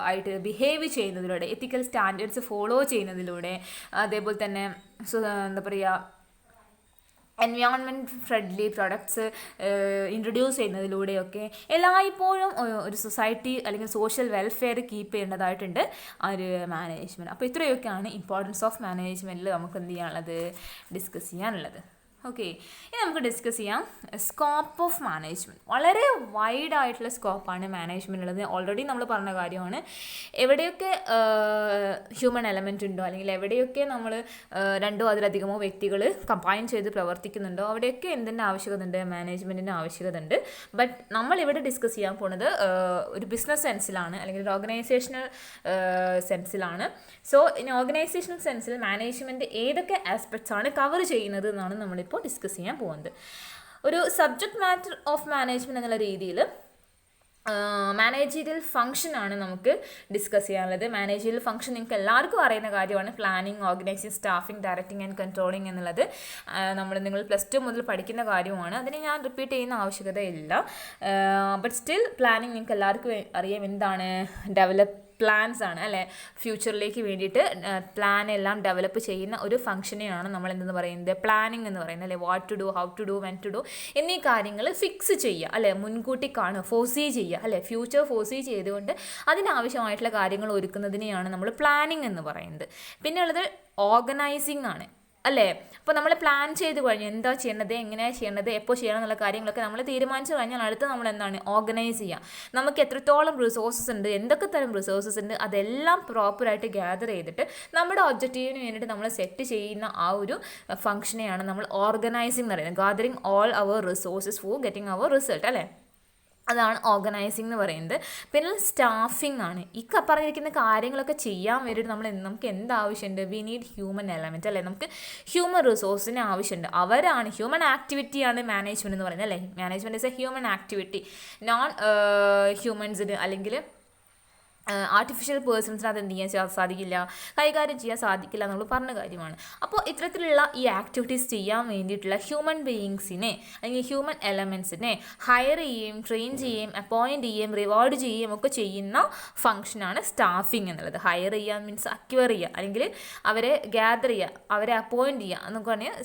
ആയിട്ട് ബിഹേവ് ചെയ്യുന്നതിലൂടെ, എത്തിക്കൽ സ്റ്റാൻഡേർഡ്സ് ഫോളോ ചെയ്യുന്നതിലൂടെ, അതേപോലെ തന്നെ എന്താ പറയുക, എൻവയോൺമെൻറ്റ് ഫ്രണ്ട്ലി പ്രൊഡക്ട്സ് ഇൻട്രൊഡ്യൂസ് ചെയ്യുന്നതിലൂടെയൊക്കെ എല്ലായ്പ്പോഴും ഒരു സൊസൈറ്റി അല്ലെങ്കിൽ സോഷ്യൽ വെൽഫെയർ കീപ്പ് ചെയ്യേണ്ടതായിട്ടുണ്ട് ആ ഒരു മാനേജ്മെൻറ്റ്. അപ്പോൾ ഇത്രയൊക്കെയാണ് ഇമ്പോർട്ടൻസ് ഓഫ് മാനേജ്മെൻറ്റിൽ നമുക്ക് എന്ത് ചെയ്യാനുള്ളത്, ഡിസ്കസ് ചെയ്യാനുള്ളത്. ഓക്കെ, ഇനി നമുക്ക് ഡിസ്കസ് ചെയ്യാം സ്കോപ്പ് ഓഫ് മാനേജ്മെൻറ്റ്. വളരെ വൈഡ് ആയിട്ടുള്ള സ്കോപ്പാണ് മാനേജ്മെൻറ്റ് ഉള്ളത്. ഓൾറെഡി നമ്മൾ പറഞ്ഞ കാര്യമാണ്. എവിടെയൊക്കെ ഹ്യൂമൻ എലമെൻ്റ് ഉണ്ടോ അല്ലെങ്കിൽ എവിടെയൊക്കെ നമ്മൾ രണ്ടോ അതിലധികമോ വ്യക്തികൾ കമ്പൈൻ ചെയ്ത് പ്രവർത്തിക്കുന്നുണ്ടോ അവിടെയൊക്കെ എന്തിൻ്റെ ആവശ്യകത ഉണ്ട്? മാനേജ്മെൻറ്റിൻ്റെ ആവശ്യകത ഉണ്ട്. ബട്ട് നമ്മളിവിടെ ഡിസ്കസ് ചെയ്യാൻ പോകുന്നത് ഒരു ബിസിനസ് സെൻസിലാണ് അല്ലെങ്കിൽ ഒരു ഓർഗനൈസേഷണൽ സെൻസിലാണ്. സോ ഇൻ ഓർഗനൈസേഷണൽ സെൻസിൽ മാനേജ്മെൻറ്റ് ഏതൊക്കെ ആസ്പെക്ട്സ് ആണ് കവർ ചെയ്യുന്നത് എന്നാണ് നമ്മളിപ്പോൾ ഡിസ്കസ് ചെയ്യാൻ പോകുന്നത്. ഒരു സബ്ജക്റ്റ് മാറ്റർ ഓഫ് മാനേജ്മെൻറ്റ് എന്നുള്ള രീതിയിൽ മാനേജീരിയൽ ഫംഗ്ഷൻ ആണ് നമുക്ക് ഡിസ്കസ് ചെയ്യാനുള്ളത്. മാനേജീരിയൽ ഫംഗ്ഷൻ നിങ്ങൾക്ക് എല്ലാവർക്കും അറിയുന്ന കാര്യമാണ്. Planning, organising, staffing, directing and controlling എന്നുള്ളത് നിങ്ങൾ +2 മുതൽ പഠിക്കുന്ന കാര്യമാണ്. അതിന് ഞാൻ റിപ്പീറ്റ് ചെയ്യുന്ന ആവശ്യകതയില്ല. ബട്ട് സ്റ്റിൽ പ്ലാനിങ് നിങ്ങൾക്ക് എല്ലാവർക്കും അറിയാം എന്താണ്. പ്ലാൻസ് ആണ് അല്ലേ, ഫ്യൂച്ചറിലേക്ക് വേണ്ടിയിട്ട് പ്ലാൻ എല്ലാം ഡെവലപ്പ് ചെയ്യുന്ന ഒരു ഫംഗ്ഷനെയാണ് നമ്മൾ എന്തെന്ന് പറയുന്നത്, പ്ലാനിങ് എന്ന് പറയുന്നത് അല്ലേ. What to do, how to do, when to do എന്നീ കാര്യങ്ങൾ ഫിക്സ് ചെയ്യുക അല്ലേ, മുൻകൂട്ടി കാണുക, ഫോർസീ ചെയ്യുക അല്ലേ, ഫ്യൂച്ചർ ഫോർസീ ചെയ്തുകൊണ്ട് അതിനാവശ്യമായിട്ടുള്ള കാര്യങ്ങൾ ഒരുക്കുന്നതിനെയാണ് നമ്മൾ പ്ലാനിങ് എന്ന് പറയുന്നത്. പിന്നെ ഉള്ളത് ഓർഗനൈസിങ് ആണ് അല്ലേ. അപ്പോൾ നമ്മൾ പ്ലാൻ ചെയ്ത് കഴിഞ്ഞു എന്താ ചെയ്യേണ്ടത്, എങ്ങനെയാണ് ചെയ്യേണ്ടത്, എപ്പോൾ ചെയ്യണം എന്നുള്ള കാര്യങ്ങളൊക്കെ നമ്മൾ തീരുമാനിച്ചു കഴിഞ്ഞാൽ അടുത്ത് നമ്മൾ എന്താണ് ഓർഗനൈസ് ചെയ്യുക. നമുക്ക് എത്രത്തോളം റിസോഴ്സസ് ഉണ്ട്, എന്തൊക്കെ തരം റിസോഴ്സസ് ഉണ്ട്, അതെല്ലാം പ്രോപ്പറായിട്ട് ഗ്യാദർ ചെയ്തിട്ട് നമ്മുടെ ഒബ്ജക്റ്റീവിന് വേണ്ടിയിട്ട് നമ്മൾ സെറ്റ് ചെയ്യുന്ന ആ ഒരു ഫംഗ്ഷനെയാണ് നമ്മൾ ഓർഗനൈസിങ് എന്ന് പറയുന്നത്. Gathering all our resources for getting our result അല്ലേ, അതാണ് ഓർഗനൈസിങ് എന്ന് പറയുന്നത്. പിന്നെ സ്റ്റാഫിംഗ് ആണ്. ഈ പറഞ്ഞിരിക്കുന്ന കാര്യങ്ങളൊക്കെ ചെയ്യാൻ വേണ്ടിയിട്ട് നമുക്ക് എന്താവശ്യമുണ്ട്? വി നീഡ് ഹ്യൂമൻ എലമെൻറ്റ് അല്ലേ, നമുക്ക് ഹ്യൂമൻ റിസോഴ്സിന് ആവശ്യമുണ്ട്. അവരാണ് ഹ്യൂമൻ ആക്ടിവിറ്റിയാണ് മാനേജ്മെൻറ്റ് എന്ന് പറയുന്നത് അല്ലേ. Management is a human activity. Non ഹ്യൂമൻസിന് അല്ലെങ്കിൽ ആർട്ടിഫിഷ്യൽ പേഴ്സൺസിന് അത് എന്ത് ചെയ്യാൻ സാധിക്കില്ല, കൈകാര്യം ചെയ്യാൻ സാധിക്കില്ല നമ്മൾ പറഞ്ഞ കാര്യമാണ്. അപ്പോൾ ഇത്തരത്തിലുള്ള ഈ ആക്ടിവിറ്റീസ് ചെയ്യാൻ വേണ്ടിയിട്ടുള്ള ഹ്യൂമൻ ബീയിങ്സിനെ അല്ലെങ്കിൽ ഹ്യൂമൻ എലമെൻസിനെ ഹയർ ചെയ്യുകയും ട്രെയിൻ ചെയ്യുകയും അപ്പോയിൻറ്റ് ചെയ്യുകയും റിവാർഡ് ചെയ്യുകയും ഒക്കെ ചെയ്യുന്ന ഫംഗ്ഷനാണ് സ്റ്റാഫിംഗ് എന്നുള്ളത്. ഹയർ ചെയ്യുക മീൻസ് അക്വയർ ചെയ്യുക അല്ലെങ്കിൽ അവരെ ഗ്യാദർ ചെയ്യുക, അവരെ അപ്പോയിൻറ്റ് ചെയ്യുക എന്നൊക്കെ പറഞ്ഞാൽ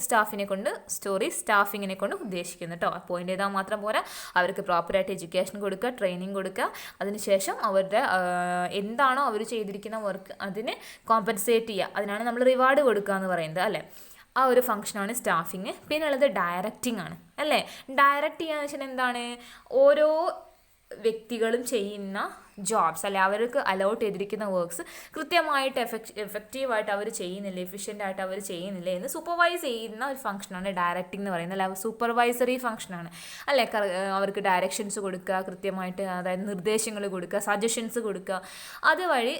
സ്റ്റാഫിങ്ങിനെ കൊണ്ട് ഉദ്ദേശിക്കുന്നത് കേട്ടോ. അപ്പോയിൻറ്റ് ചെയ്താൽ മാത്രം പോരാ, അവർക്ക് പ്രോപ്പറായിട്ട് എഡ്യൂക്കേഷൻ കൊടുക്കുക, ട്രെയിനിങ് കൊടുക്കുക, അതിനുശേഷം അവരുടെ എന്താണോ അവർ ചെയ്തിരിക്കുന്ന വർക്ക് അതിന് കോമ്പൻസേറ്റ് ചെയ്യുക, അതിനാണ് നമ്മൾ റിവാർഡ് കൊടുക്കുക എന്ന് പറയുന്നത് അല്ലേ. ആ ഒരു ഫംഗ്ഷനാണ് സ്റ്റാഫിങ്. പിന്നെ ഉള്ളത് ഡയറക്റ്റിംഗ് ആണ് അല്ലേ. ഡയറക്റ്റ് ചെയ്യാന്ന് വെച്ചാൽ എന്താണ്, ഓരോ വ്യക്തികളും ചെയ്യുന്ന ജോബ്സ് അല്ലെ, അവർക്ക് അലോട്ട് ചെയ്തിരിക്കുന്ന വർക്ക്സ് കൃത്യമായിട്ട് എഫക്റ്റീവായിട്ട് അവർ ചെയ്യുന്നില്ല, എഫിഷ്യൻ്റായിട്ട് അവർ ചെയ്യുന്നില്ല എന്ന് സൂപ്പർവൈസ് ചെയ്യുന്ന ഒരു ഫംഗ്ഷനാണ് ഡയറക്റ്റിംഗ് എന്ന് പറയുന്നത്. അല്ല സൂപ്പർവൈസറി ഫംഗ്ഷനാണ് അല്ലേ. അവർക്ക് ഡയറക്ഷൻസ് കൊടുക്കുക, കൃത്യമായിട്ട് അതായത് നിർദ്ദേശങ്ങൾ കൊടുക്കുക, സജഷൻസ് കൊടുക്കുക, അതുവഴി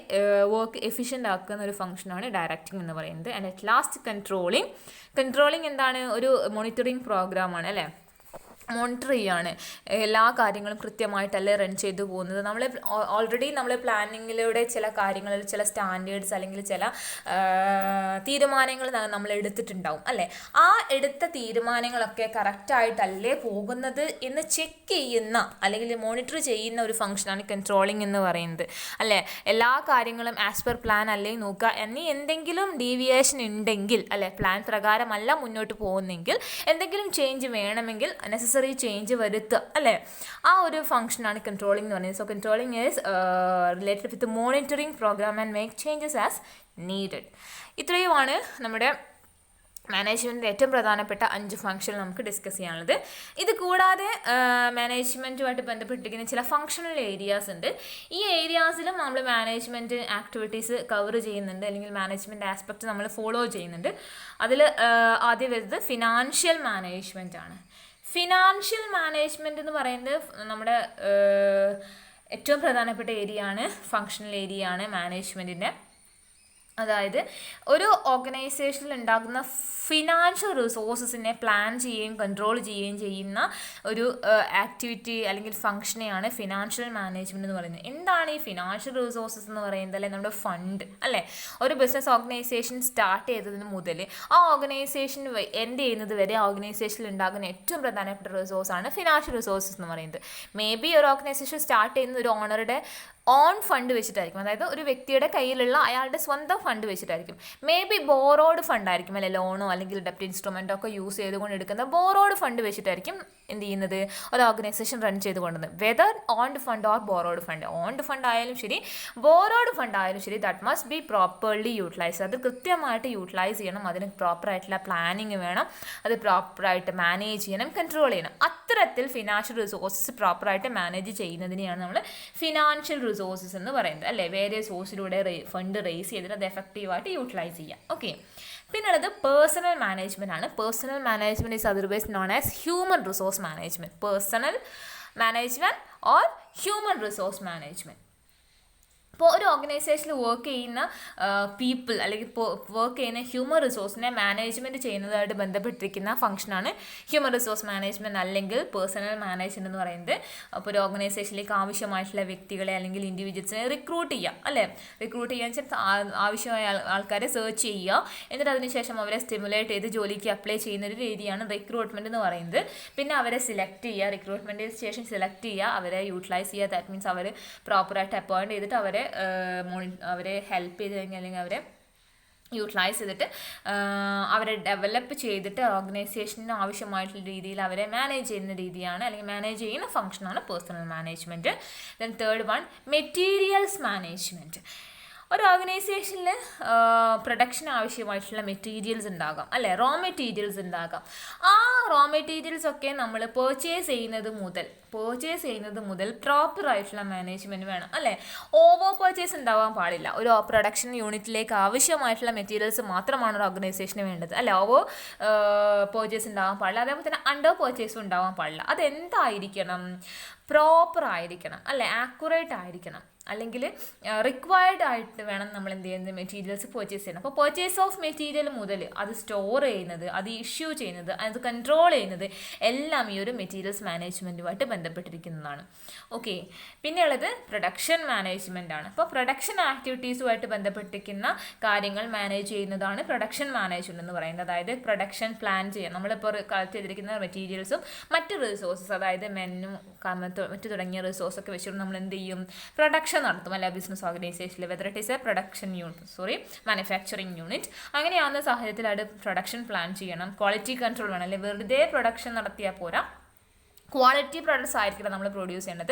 വർക്ക് എഫിഷ്യൻ്റ് ആക്കുന്ന ഒരു ഫംഗ്ഷനാണ് ഡയറക്റ്റിംഗ് എന്ന് പറയുന്നത്. ആൻഡ് അറ്റ് ലാസ്റ്റ് കൺട്രോളിങ് എന്താണ്, ഒരു മോണിറ്ററിങ് പ്രോഗ്രാമാണ് അല്ലേ. മോണിറ്റർ ചെയ്യുകയാണ് എല്ലാ കാര്യങ്ങളും കൃത്യമായിട്ടല്ലേ റൺ ചെയ്തു പോകുന്നത്. ഓൾറെഡി നമ്മൾ പ്ലാനിങ്ങിലൂടെ ചില കാര്യങ്ങളിൽ ചില സ്റ്റാൻഡേർഡ്സ് അല്ലെങ്കിൽ ചില തീരുമാനങ്ങൾ നമ്മൾ എടുത്തിട്ടുണ്ടാവും അല്ലേ. ആ എടുത്ത തീരുമാനങ്ങളൊക്കെ കറക്റ്റായിട്ടല്ലേ പോകുന്നത് എന്ന് ചെക്ക് ചെയ്യുന്ന അല്ലെങ്കിൽ മോണിറ്റർ ചെയ്യുന്ന ഒരു ഫംഗ്ഷനാണ് കൺട്രോളിങ് എന്ന് പറയുന്നത് അല്ലേ. എല്ലാ കാര്യങ്ങളും ആസ് പെർ പ്ലാൻ അല്ലേ നോക്കുക. ഇനി എന്തെങ്കിലും ഡീവിയേഷൻ ഉണ്ടെങ്കിൽ അല്ലേ, പ്ലാൻ പ്രകാരമല്ല മുന്നോട്ട് പോകുന്നെങ്കിൽ എന്തെങ്കിലും ചേഞ്ച് വേണമെങ്കിൽ നെസസറി ചേഞ്ച് വരുത്തുക അല്ലേ. ആ ഒരു ഫംഗ്ഷനാണ് കൺട്രോളിംഗ് എന്ന് പറയുന്നത്. So controlling is related with monitoring programme and make changes as needed. ഇത്രയുമാണ് നമ്മുടെ മാനേജ്മെൻറ്റിൻ്റെ ഏറ്റവും പ്രധാനപ്പെട്ട 5 ഫംഗ്ഷൻ നമുക്ക് ഡിസ്കസ് ചെയ്യാനുള്ളത്. ഇത് കൂടാതെ മാനേജ്മെൻറ്റുമായിട്ട് ബന്ധപ്പെട്ടിരിക്കുന്ന ചില ഫങ്ഷണൽ ഏരിയാസ് ഉണ്ട്. ഈ ഏരിയാസിലും നമ്മൾ മാനേജ്മെൻറ്റ് ആക്ടിവിറ്റീസ് കവർ ചെയ്യുന്നുണ്ട്, അല്ലെങ്കിൽ മാനേജ്മെൻറ്റ് ആസ്പെക്റ്റ് നമ്മൾ ഫോളോ ചെയ്യുന്നുണ്ട്. അതിൽ ആദ്യം വരുന്നത് ഫിനാൻഷ്യൽ മാനേജ്മെൻറ്റ് ആണ്. ഫിനാൻഷ്യൽ മാനേജ്മെൻറ്റ് എന്ന് പറയുന്നത് നമ്മുടെ ഏറ്റവും പ്രധാനപ്പെട്ട ഏരിയ ആണ്, ഫങ്ഷണൽ ഏരിയ ആണ് മാനേജ്മെൻറ്റിൻ്റെ. അതായത് ഒരു ഓർഗനൈസേഷനിൽ ഉണ്ടാകുന്ന ഫിനാൻഷ്യൽ റിസോഴ്സസിനെ പ്ലാൻ ചെയ്യുകയും കൺട്രോൾ ചെയ്യുകയും ചെയ്യുന്ന ഒരു ആക്ടിവിറ്റി അല്ലെങ്കിൽ ഫംഗ്ഷനെയാണ് ഫിനാൻഷ്യൽ മാനേജ്മെൻറ്റ് എന്ന് പറയുന്നത്. എന്താണ് ഈ ഫിനാൻഷ്യൽ റിസോഴ്സസ് എന്ന് പറയുന്നത്? അല്ലെ നമ്മുടെ ഫണ്ട് അല്ലേ. ഒരു ബിസിനസ് ഓർഗനൈസേഷൻ സ്റ്റാർട്ട് ചെയ്തതിന് മുതൽ ആ ഓർഗനൈസേഷൻ എൻഡ് ചെയ്യുന്നത് വരെ ആ ഓർഗനൈസേഷനിൽ ഉണ്ടാകുന്ന ഏറ്റവും പ്രധാനപ്പെട്ട റിസോഴ്സാണ് ഫിനാൻഷ്യൽ റിസോഴ്സസ് എന്ന് പറയുന്നത്. മേ ബി ഒരു ഓർഗനൈസേഷൻ സ്റ്റാർട്ട് ചെയ്യുന്ന ഒരു ഓണറുടെ ഓൺ ഫണ്ട് വെച്ചിട്ടായിരിക്കും, അതായത് ഒരു വ്യക്തിയുടെ കയ്യിലുള്ള അയാളുടെ സ്വന്തം ഫണ്ട് വെച്ചിട്ടായിരിക്കും. മേ ബി ബോറോഡ് ഫണ്ടായിരിക്കും അല്ലെ, ലോണോ അല്ലെങ്കിൽ ഡെപ്റ്റ് ഇൻസ്ട്രുമെൻറ്റോ ഒക്കെ യൂസ് ചെയ്തുകൊണ്ട് എടുക്കുന്ന ബോറോഡ് ഫണ്ട് വെച്ചിട്ടായിരിക്കും എന്ത് ചെയ്യുന്നത്, ഒരു ഓർഗനൈസേഷൻ റൺ ചെയ്തുകൊണ്ടത്. Whether owned fund or borrowed fund, owned fund ആയാലും ശരി ബോറോഡ് ഫണ്ട് ആയാലും ശരി, that must be properly utilise. അത് കൃത്യമായിട്ട് യൂട്ടിലൈസ് ചെയ്യണം, അതിന് പ്രോപ്പറായിട്ടുള്ള പ്ലാനിങ് വേണം, അത് പ്രോപ്പറായിട്ട് മാനേജ് ചെയ്യണം, കൺട്രോൾ ചെയ്യണം. അത്തരത്തിൽ ഫിനാൻഷ്യൽ റിസോഴ്സസ് പ്രോപ്പറായിട്ട് മാനേജ് ചെയ്യുന്നതിനെയാണ് നമ്മൾ ഫിനാൻഷ്യൽ റിസോഴ്സസ് എന്ന് പറയുന്നത് അല്ലേ. വേറെ സോഴ്സിലൂടെ ഫണ്ട് റേസ് ചെയ്തിട്ട് അത് എഫക്റ്റീവായിട്ട് യൂട്ടിലൈസ് ചെയ്യാം. ഓക്കെ, പിന്നുള്ളത് പേഴ്സണൽ മാനേജ്മെൻറ്റ് ആണ്. Personal management is otherwise known as human resource management. Personal management or human resource management. ഇപ്പോൾ ഒരു ഓർഗനൈസേഷനിൽ വർക്ക് ചെയ്യുന്ന പീപ്പിൾ അല്ലെങ്കിൽ വർക്ക് ചെയ്യുന്ന ഹ്യൂമൻ റിസോഴ്സിനെ മാനേജ്മെൻറ്റ് ചെയ്യുന്നതായിട്ട് ബന്ധപ്പെട്ടിരിക്കുന്ന ഫംഗ്ഷനാണ് ഹ്യൂമൻ റിസോഴ്സ് മാനേജ്മെൻറ്റ് അല്ലെങ്കിൽ പേഴ്സണൽ മാനേജ്മെൻറ്റ് എന്ന് പറയുന്നത്. അപ്പോൾ ഒരു ഓർഗനൈസേഷനിലേക്ക് ആവശ്യമായിട്ടുള്ള വ്യക്തികളെ അല്ലെങ്കിൽ ഇൻഡിവിജ്വൽസിനെ റിക്രൂട്ട് ചെയ്യുക അല്ലേ. റിക്രൂട്ട് ചെയ്യാൻ വെച്ചാൽ ആവശ്യമായ ആൾക്കാരെ സെർച്ച് ചെയ്യുക, എന്നിട്ട് അതിനുശേഷം അവരെ സ്റ്റിമുലേറ്റ് ചെയ്ത് ജോലിക്ക് അപ്ലൈ ചെയ്യുന്ന ഒരു രീതിയാണ് റിക്രൂട്ട്മെൻറ്റ് എന്ന് പറയുന്നത്. പിന്നെ അവരെ സെലക്ട് ചെയ്യുക, റിക്രൂട്ട്മെൻറ്റിന് ശേഷം സെലക്ട് ചെയ്യുക, അവരെ യൂട്ടിലൈസ് ചെയ്യുക. ദാറ്റ് മീൻസ് അവർ പ്രോപ്പറായിട്ട് അപ്പോയിൻറ്റ് ചെയ്തിട്ട് അവരെ ഹെൽപ്പ് ചെയ്ത് കഴിഞ്ഞാൽ അല്ലെങ്കിൽ അവരെ യൂട്ടിലൈസ് ചെയ്തിട്ട് അവരെ ഡെവലപ്പ് ചെയ്തിട്ട് ഓർഗനൈസേഷന് ആവശ്യമായിട്ടുള്ള രീതിയിൽ അവരെ മാനേജ് ചെയ്യുന്ന രീതിയാണ് അല്ലെങ്കിൽ മാനേജ് ചെയ്യുന്ന ഫംഗ്ഷനാണ് personal management. Then third one materials management. ഒരു ഓർഗനൈസേഷനിൽ പ്രൊഡക്ഷൻ ആവശ്യമായിട്ടുള്ള മെറ്റീരിയൽസ് ഉണ്ടാകാം അല്ലേ, റോ മെറ്റീരിയൽസ് ഉണ്ടാകാം. ആ റോ മെറ്റീരിയൽസ് ഒക്കെ നമ്മൾ പർച്ചേസ് ചെയ്യുന്നത് മുതൽ പ്രോപ്പറായിട്ടുള്ള മാനേജ്മെൻറ്റ് വേണം അല്ലേ. ഓവർ പർച്ചേസ് ഉണ്ടാവാൻ പാടില്ല. ഒരു പ്രൊഡക്ഷൻ യൂണിറ്റിലേക്ക് ആവശ്യമായിട്ടുള്ള മെറ്റീരിയൽസ് മാത്രമാണ് ഒരു ഓർഗനൈസേഷന് വേണ്ടത് അല്ലേ. ഓവർ പർച്ചേസ് ഉണ്ടാവാൻ പാടില്ല, അതേപോലെ തന്നെ അണ്ടർ പർച്ചേസും ഉണ്ടാവാൻ പാടില്ല. അതെന്തായിരിക്കണം, പ്രോപ്പർ ആയിരിക്കണം അല്ലേ, ആക്യുറേറ്റ് ആയിരിക്കണം, അല്ലെങ്കിൽ റിക്വയർഡ് ആയിട്ട് വേണം നമ്മൾ എന്ത് ചെയ്യുന്നത്, മെറ്റീരിയൽസ് പർച്ചേസ് ചെയ്യണം. അപ്പോൾ പർച്ചേസ് ഓഫ് മെറ്റീരിയൽ മുതൽ അത് സ്റ്റോർ ചെയ്യുന്നത്, അത് ഇഷ്യൂ ചെയ്യുന്നത്, അത് കൺട്രോൾ ചെയ്യുന്നത് എല്ലാം ഈ ഒരു മെറ്റീരിയൽസ് മാനേജ്മെൻറ്റുമായിട്ട് ബന്ധപ്പെട്ടിരിക്കുന്നതാണ്. ഓക്കെ, പിന്നെയുള്ളത് പ്രൊഡക്ഷൻ മാനേജ്മെൻ്റ് ആണ്. അപ്പോൾ പ്രൊഡക്ഷൻ ആക്ടിവിറ്റീസുമായിട്ട് ബന്ധപ്പെട്ടിരിക്കുന്ന കാര്യങ്ങൾ മാനേജ് ചെയ്യുന്നതാണ് പ്രൊഡക്ഷൻ മാനേജ്മെൻറ്റ് എന്ന് പറയുന്നത്. അതായത് പ്രൊഡക്ഷൻ പ്ലാൻ ചെയ്യാം, നമ്മളിപ്പോൾ കളക്ട് ചെയ്തിരിക്കുന്ന മെറ്റീരിയൽസും മറ്റ് റിസോഴ്സസ്, അതായത് മെന്നും മറ്റു തുടങ്ങിയ റിസോഴ്സൊക്കെ വെച്ചിട്ട് നമ്മൾ എന്ത് ചെയ്യും, പ്രൊഡക്ഷൻ നടത്തും അല്ല ബിസിനസ് ഓർഗനൈസേഷനിൽ. Whether it is a manufacturing unit. അങ്ങനെയാവുന്ന സാഹചര്യത്തിൽ അത് പ്രൊഡക്ഷൻ പ്ലാൻ ചെയ്യണം, ക്വാളിറ്റി കൺട്രോൾ വേണം അല്ലെ. വെറുതെ പ്രൊഡക്ഷൻ നടത്തിയാൽ പോരാ, ക്വാളിറ്റി പ്രോഡക്ട്സ് ആയിരിക്കണം നമ്മൾ പ്രൊഡ്യൂസ് ചെയ്യേണ്ടത്.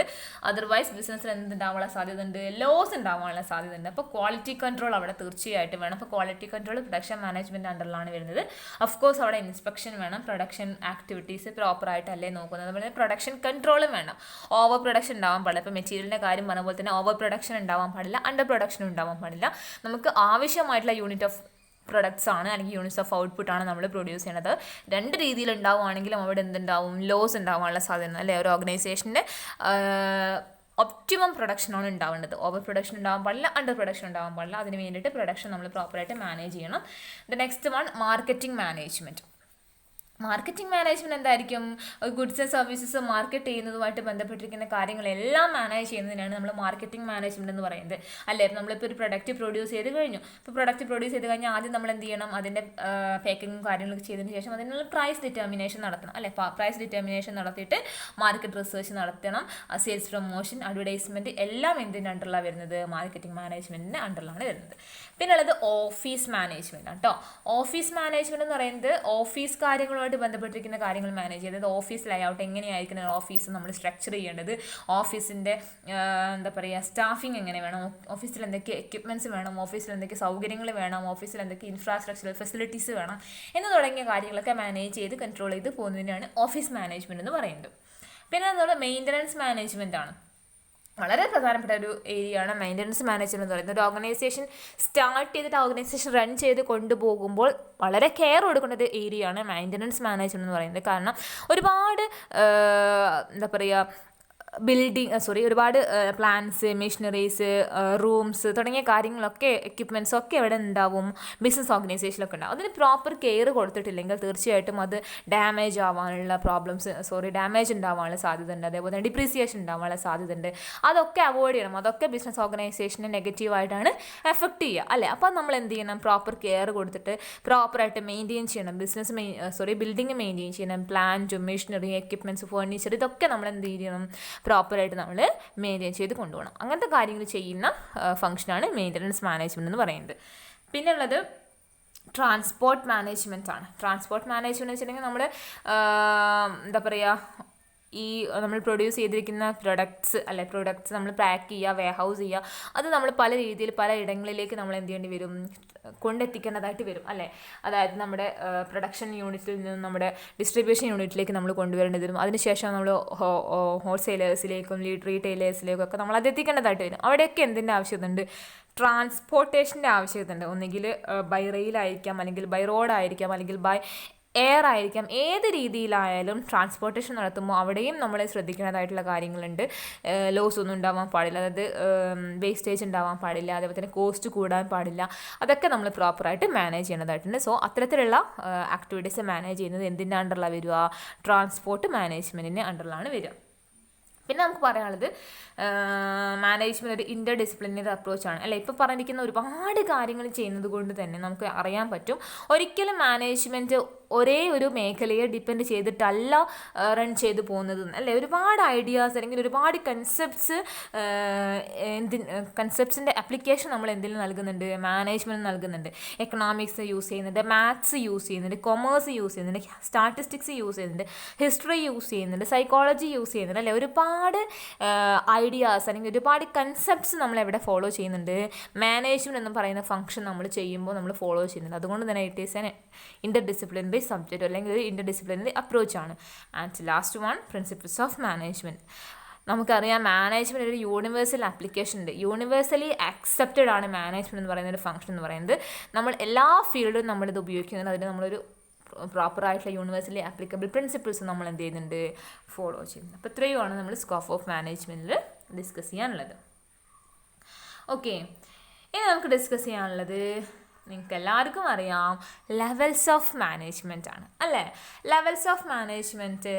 അതർവൈസ് ബിസിനസ്സിൽ എന്തുണ്ടാവാനുള്ള സാധ്യത ഉണ്ട്, ലോസ് ഉണ്ടാവാനുള്ള സാധ്യത ഉണ്ട്. അപ്പോൾ ക്വാളിറ്റി കൺട്രോൾ അവിടെ തീർച്ചയായിട്ടും വേണം. അപ്പോൾ ക്വാളിറ്റി കൺട്രോൾ പ്രൊഡക്ഷൻ മാനേജ്മെൻറ്റ് അണ്ടറിലാണ് വരുന്നത്. ഓഫ്കോഴ്സ് അവിടെ ഇൻസ്പെക്ഷൻ വേണം, പ്രൊഡക്ഷൻ ആക്ടിവിറ്റീസ് പ്രോപ്പറായിട്ടല്ലേ നോക്കുന്നത്. അതുപോലെ പ്രൊഡക്ഷൻ കൺട്രോളും വേണം. ഓവർ പ്രൊഡക്ഷൻ ഉണ്ടാവാൻ പാടില്ല. ഇപ്പോൾ മെറ്റീരിയലിൻ്റെ കാര്യം പറഞ്ഞ പോലെ തന്നെ ഓവർ പ്രൊഡക്ഷൻ ഉണ്ടാവാൻ പാടില്ല, അണ്ടർ പ്രൊഡക്ഷൻ ഉണ്ടാവാൻ പാടില്ല. നമുക്ക് ആവശ്യമായിട്ടുള്ള യൂണിറ്റ് ഓഫ് പ്രൊഡക്ട്സ് ആണ് അല്ലെങ്കിൽ യൂണിറ്റ്സ് ഓഫ് ഔട്ട്പുട്ടാണ് നമ്മൾ പ്രൊഡ്യൂസ് ചെയ്യണത്. രണ്ട് രീതിയിൽ ഉണ്ടാവുകയാണെങ്കിലും അവിടെ എന്തുണ്ടാവും, ലോസ് ഉണ്ടാവാനുള്ള സാധ്യത അല്ലേ. ഒരു ഓർഗനൈസേഷൻ്റെ ഒപ്റ്റിമം പ്രൊഡക്ഷനാണ് ഉണ്ടാവേണ്ടത്. ഓവർ പ്രൊഡക്ഷൻ ഉണ്ടാവാൻ പാടില്ല, അണ്ടർ പ്രൊഡക്ഷൻ ഉണ്ടാവാൻ പാടില്ല. അതിന് വേണ്ടിയിട്ട് പ്രൊഡക്ഷൻ നമ്മൾ പ്രോപ്പറായിട്ട് മാനേജ് ചെയ്യണം. The next one marketing management. Marketing management എന്തായിരിക്കും? ഗുഡ്സ് ആൻഡ് സർവീസസ് മാർക്കറ്റ് ചെയ്യുന്നതുമായിട്ട് ബന്ധപ്പെട്ടിരിക്കുന്ന കാര്യങ്ങളെല്ലാം മാനേജ് ചെയ്യുന്നതിനാണ് നമ്മൾ മാർക്കറ്റിംഗ് മാനേജ്മെൻറ്റ് എന്ന് പറയുന്നത്. അല്ലേ, നമ്മളിപ്പോൾ ഒരു പ്രൊഡക്റ്റ് പ്രൊഡ്യൂസ് ചെയ്ത് കഴിഞ്ഞു. ഇപ്പോൾ പ്രൊഡക്റ്റ് പ്രൊഡ്യൂസ് ചെയ്ത് കഴിഞ്ഞാൽ ആദ്യം നമ്മൾ എന്ത് ചെയ്യണം? അതിൻ്റെ പാക്കിങ്ങും കാര്യങ്ങളൊക്കെ ചെയ്തതിന് ശേഷം അതിനുള്ള പ്രൈസ് ഡിറ്റർമിനേഷൻ നടത്തണം. അല്ലേ, പ്രൈസ് ഡിറ്റർമിനേഷൻ നടത്തിയിട്ട് മാർക്കറ്റ് റിസർച്ച് നടത്തണം. സെയിൽസ് പ്രൊമോഷൻ, അഡ്വർടൈസ്മെൻറ്റ് എല്ലാം എന്തിൻ്റെ അണ്ടറിലാണ് വരുന്നത്? മാർക്കറ്റിംഗ് മാനേജ്മെൻറ്റിൻ്റെ അണ്ടറിലാണ് വരുന്നത്. പിന്നെ ഉള്ളത് ഓഫീസ് മാനേജ്മെൻറ്റ് ആണ് കേട്ടോ. ഓഫീസ് മാനേജ്മെൻറ്റ് എന്ന് പറയുന്നത് ഓഫീസ് കാര്യങ്ങളുമായിട്ട് ബന്ധപ്പെട്ടിരിക്കുന്ന കാര്യങ്ങൾ മാനേജ് ചെയ്യുന്നത്. ഓഫീസ് ലേഔട്ട് എങ്ങനെയായിരിക്കണം, ഓഫീസ് നമ്മൾ സ്ട്രക്ചർ ചെയ്യേണ്ടത്, ഓഫീസിൻ്റെ എന്താ പറയുക സ്റ്റാഫിങ് എങ്ങനെ വേണം, ഓഫീസിൽ എന്തൊക്കെ എക്യുപ്മെൻറ്റ്സ് വേണം, ഓഫീസിൽ എന്തൊക്കെ സൗകര്യങ്ങൾ വേണം, ഓഫീസിൽ എന്തൊക്കെ ഇൻഫ്രാസ്ട്രക്ചറൽ ഫെസിലിറ്റീസ് വേണം എന്ന് തുടങ്ങിയ കാര്യങ്ങളൊക്കെ മാനേജ് ചെയ്ത് കൺട്രോൾ ചെയ്ത് പോകുന്നതിനാണ് ഓഫീസ് മാനേജ്മെൻറ്റ് എന്ന് പറയുന്നത്. പിന്നെ നമ്മൾ മെയിൻ്റനൻസ് മാനേജ്മെൻ്റ് ആണ്. വളരെ പ്രധാനപ്പെട്ട ഒരു ഏരിയ ആണ് മെയിൻ്റനൻസ് മാനേജ്മെൻറ്റ് എന്ന് പറയുന്നത്. ഒരു ഓർഗനൈസേഷൻ സ്റ്റാർട്ട് ചെയ്തിട്ട് ഓർഗനൈസേഷൻ റൺ ചെയ്ത് കൊണ്ടുപോകുമ്പോൾ വളരെ കെയർ കൊടുക്കേണ്ട ഒരു ഏരിയ ആണ് മെയിൻ്റനൻസ് മാനേജ്മെൻറ്റ് എന്ന് പറയുന്നത്. കാരണം ഒരുപാട് എന്താ പറയുക ഒരുപാട് പ്ലാൻസ്, മെഷീനറീസ്, റൂംസ് തുടങ്ങിയ കാര്യങ്ങളൊക്കെ എക്യുപ്മെൻറ്റ്സ് ഒക്കെ എവിടെ ഉണ്ടാവും? ബിസിനസ് ഓർഗനൈസേഷനിലൊക്കെ ഉണ്ടാവും. അതിന് പ്രോപ്പർ കെയർ കൊടുത്തിട്ടില്ലെങ്കിൽ തീർച്ചയായിട്ടും അത് ഡാമേജ് ഉണ്ടാവാനുള്ള സാധ്യത ഉണ്ട്. അതേപോലെ തന്നെ ഡിപ്രീസിയേഷൻ ഉണ്ടാവാനുള്ള സാധ്യത ഉണ്ട്. അതൊക്കെ അവോയ്ഡ് ചെയ്യണം. അതൊക്കെ ബിസിനസ് ഓർഗനൈസേഷനെ നെഗറ്റീവായിട്ടാണ് എഫക്റ്റ് ചെയ്യുക, അല്ലേ? അപ്പോൾ നമ്മൾ എന്ത് ചെയ്യണം? പ്രോപ്പർ കെയർ കൊടുത്തിട്ട് പ്രോപ്പറായിട്ട് മെയിൻറ്റെയിൻ ചെയ്യണം. ബിൽഡിംഗ് മെയിൻറ്റെയിൻ ചെയ്യണം. പ്ലാന്റ്, മെഷീനറി, എക്യുപ്മെൻറ്റ്സ്, ഫർണിച്ചർ ഇതൊക്കെ നമ്മൾ എന്ത് ചെയ്യണം? പ്രോപ്പറായിട്ട് നമ്മൾ മെയിൻറ്റെയിൻ ചെയ്ത് കൊണ്ടുപോകണം. അങ്ങനത്തെ കാര്യങ്ങൾ ചെയ്യുന്ന ഫംഗ്ഷനാണ് മെയിൻ്റനൻസ് മാനേജ്മെൻറ്റ് എന്ന് പറയുന്നത്. പിന്നെ ഉള്ളത് ട്രാൻസ്പോർട്ട് മാനേജ്മെൻറ്റ് ആണ്. ട്രാൻസ്പോർട്ട് മാനേജ്മെൻറ്റ് വെച്ചിട്ടുണ്ടെങ്കിൽ നമ്മൾ എന്താ പറയുക, ഈ നമ്മൾ പ്രൊഡ്യൂസ് ചെയ്തിരിക്കുന്ന പ്രൊഡക്ട്സ് നമ്മൾ പാക്ക് ചെയ്യുക, വെയർഹൗസ് ചെയ്യുക, അത് നമ്മൾ പല രീതിയിൽ പല ഇടങ്ങളിലേക്ക് നമ്മൾ എന്ത് ചെയ്യേണ്ടി വരും? കൊണ്ടെത്തിക്കേണ്ടതായിട്ട് വരും, അല്ലേ? അതായത് നമ്മുടെ പ്രൊഡക്ഷൻ യൂണിറ്റിൽ നിന്ന് നമ്മുടെ ഡിസ്ട്രിബ്യൂഷൻ യൂണിറ്റിലേക്ക് നമ്മൾ കൊണ്ടുവരേണ്ടി വരും. അതിനുശേഷം നമ്മൾ ഹോൾസെയിലേഴ്സിലേക്കും റീറ്റെയിലേഴ്സിലേക്കും ഒക്കെ നമ്മൾ അത് എത്തിക്കേണ്ടതായിട്ട് വരും. അവിടെയൊക്കെ എന്തിൻ്റെ ആവശ്യമുണ്ട്? ട്രാൻസ്പോർട്ടേഷൻ്റെ ആവശ്യമുണ്ട്. ഒന്നുകിൽ ബൈ റെയിലായിരിക്കാം, അല്ലെങ്കിൽ ബൈ റോഡായിരിക്കാം, അല്ലെങ്കിൽ ബൈ എയർ ആയിരിക്കാം. ഏത് രീതിയിലായാലും ട്രാൻസ്പോർട്ടേഷൻ നടത്തുമ്പോൾ അവിടെയും നമ്മൾ ശ്രദ്ധിക്കേണ്ടതായിട്ടുള്ള കാര്യങ്ങളുണ്ട്. ലോസ് ഒന്നും ഉണ്ടാവാൻ പാടില്ല, അതായത് വേസ്റ്റേജ് ഉണ്ടാവാൻ പാടില്ല, അതേപോലെ തന്നെ കോസ്റ്റ് കൂടാൻ പാടില്ല. അതൊക്കെ നമ്മൾ പ്രോപ്പറായിട്ട് മാനേജ് ചെയ്യേണ്ടതായിട്ടുണ്ട്. സോ അത്തരത്തിലുള്ള ആക്ടിവിറ്റീസ് മാനേജ് ചെയ്യുന്നത് എന്തിൻ്റെ അണ്ടറിലാണ് വരിക? ട്രാൻസ്പോർട്ട് മാനേജ്മെൻറ്റിൻ്റെ അണ്ടറിലാണ് വരിക. പിന്നെ നമുക്ക് പറയാനുള്ളത് മാനേജ്മെൻറ്റ് ഒരു ഇൻ്റർ ഡിസിപ്ലിനറി അപ്രോച്ചാണ്, അല്ലേ? ഇപ്പോൾ പറഞ്ഞിരിക്കുന്ന ഒരുപാട് കാര്യങ്ങൾ ചെയ്യുന്നത് കൊണ്ട് തന്നെ നമുക്ക് അറിയാൻ പറ്റും, ഒരിക്കലും മാനേജ്മെൻറ്റ് ഒരേ ഒരു മേഖലയെ ഡിപ്പെൻഡ് ചെയ്തിട്ടല്ല റൺ ചെയ്ത് പോകുന്നത്, അല്ലേ? ഒരുപാട് ഐഡിയാസ് അല്ലെങ്കിൽ ഒരുപാട് കൺസെപ്റ്റ്സിൻ്റെ അപ്ലിക്കേഷൻ നമ്മൾ എന്തിനും നൽകുന്നുണ്ട്? മാനേജ്മെൻറ്റ് നൽകുന്നുണ്ട്. എക്കണോമിക്സ് യൂസ് ചെയ്യുന്നുണ്ട്, മാത്സ് യൂസ് ചെയ്യുന്നുണ്ട്, കൊമേഴ്സ് യൂസ് ചെയ്യുന്നുണ്ട്, സ്റ്റാറ്റിസ്റ്റിക്സ് യൂസ് ചെയ്യുന്നുണ്ട്, ഹിസ്റ്ററി യൂസ് ചെയ്യുന്നുണ്ട്, സൈക്കോളജി യൂസ് ചെയ്യുന്നുണ്ട്, അല്ലേ? ഒരുപാട് ഐഡിയാസ് അല്ലെങ്കിൽ ഒരുപാട് കൺസെപ്റ്റ്സ് നമ്മൾ എവിടെ ഫോളോ ചെയ്യുന്നുണ്ട്? മാനേജ്മെൻറ്റ് എന്ന് പറയുന്ന ഫംഗ്ഷൻ നമ്മൾ ചെയ്യുമ്പോൾ നമ്മൾ ഫോളോ ചെയ്യുന്നുണ്ട്. അതുകൊണ്ട് തന്നെ it is an interdisciplinary subject അല്ലെങ്കിൽ ഒരു ഇൻ്റർ ഡിസിപ്ലിനറി അപ്രോച്ചാണ്. And last one, principles of management. നമുക്കറിയാം മാനേജ്മെൻറ്റ് ഒരു യൂണിവേഴ്സൽ ആപ്ലിക്കേഷൻ ഉണ്ട്. യൂണിവേഴ്സലി അക്സെപ്റ്റഡ് ആണ് മാനേജ്മെൻറ്റ് എന്ന് പറയുന്ന ഒരു ഫംഗ്ഷൻ എന്ന് പറയുന്നത്. നമ്മൾ എല്ലാ ഫീൽഡിലും നമ്മളിത് ഉപയോഗിക്കുന്നുണ്ട്. അതിന് നമ്മളൊരു പ്രോപ്പറായിട്ടുള്ള യൂണിവേഴ്സലി ആപ്ലിക്കബിൾ പ്രിൻസിപ്പിൾസ് നമ്മൾ എന്ത് ചെയ്യുന്നുണ്ട്? ഫോളോ ചെയ്യുന്നുണ്ട്. അപ്പോൾ ഇത്രയുമാണ് നമ്മൾ സ്കോപ്പ് ഓഫ് മാനേജ്മെൻറ്റിൽ ഡിസ്കസ് ചെയ്യാനുള്ളത്. ഓക്കെ, ഇനി നമുക്ക് ഡിസ്കസ് ചെയ്യാനുള്ളത് നിങ്ങൾക്ക് എല്ലാവർക്കും അറിയാം ലെവൽസ് ഓഫ് മാനേജ്മെൻറ്റ് ആണ്, അല്ലേ? Levels of management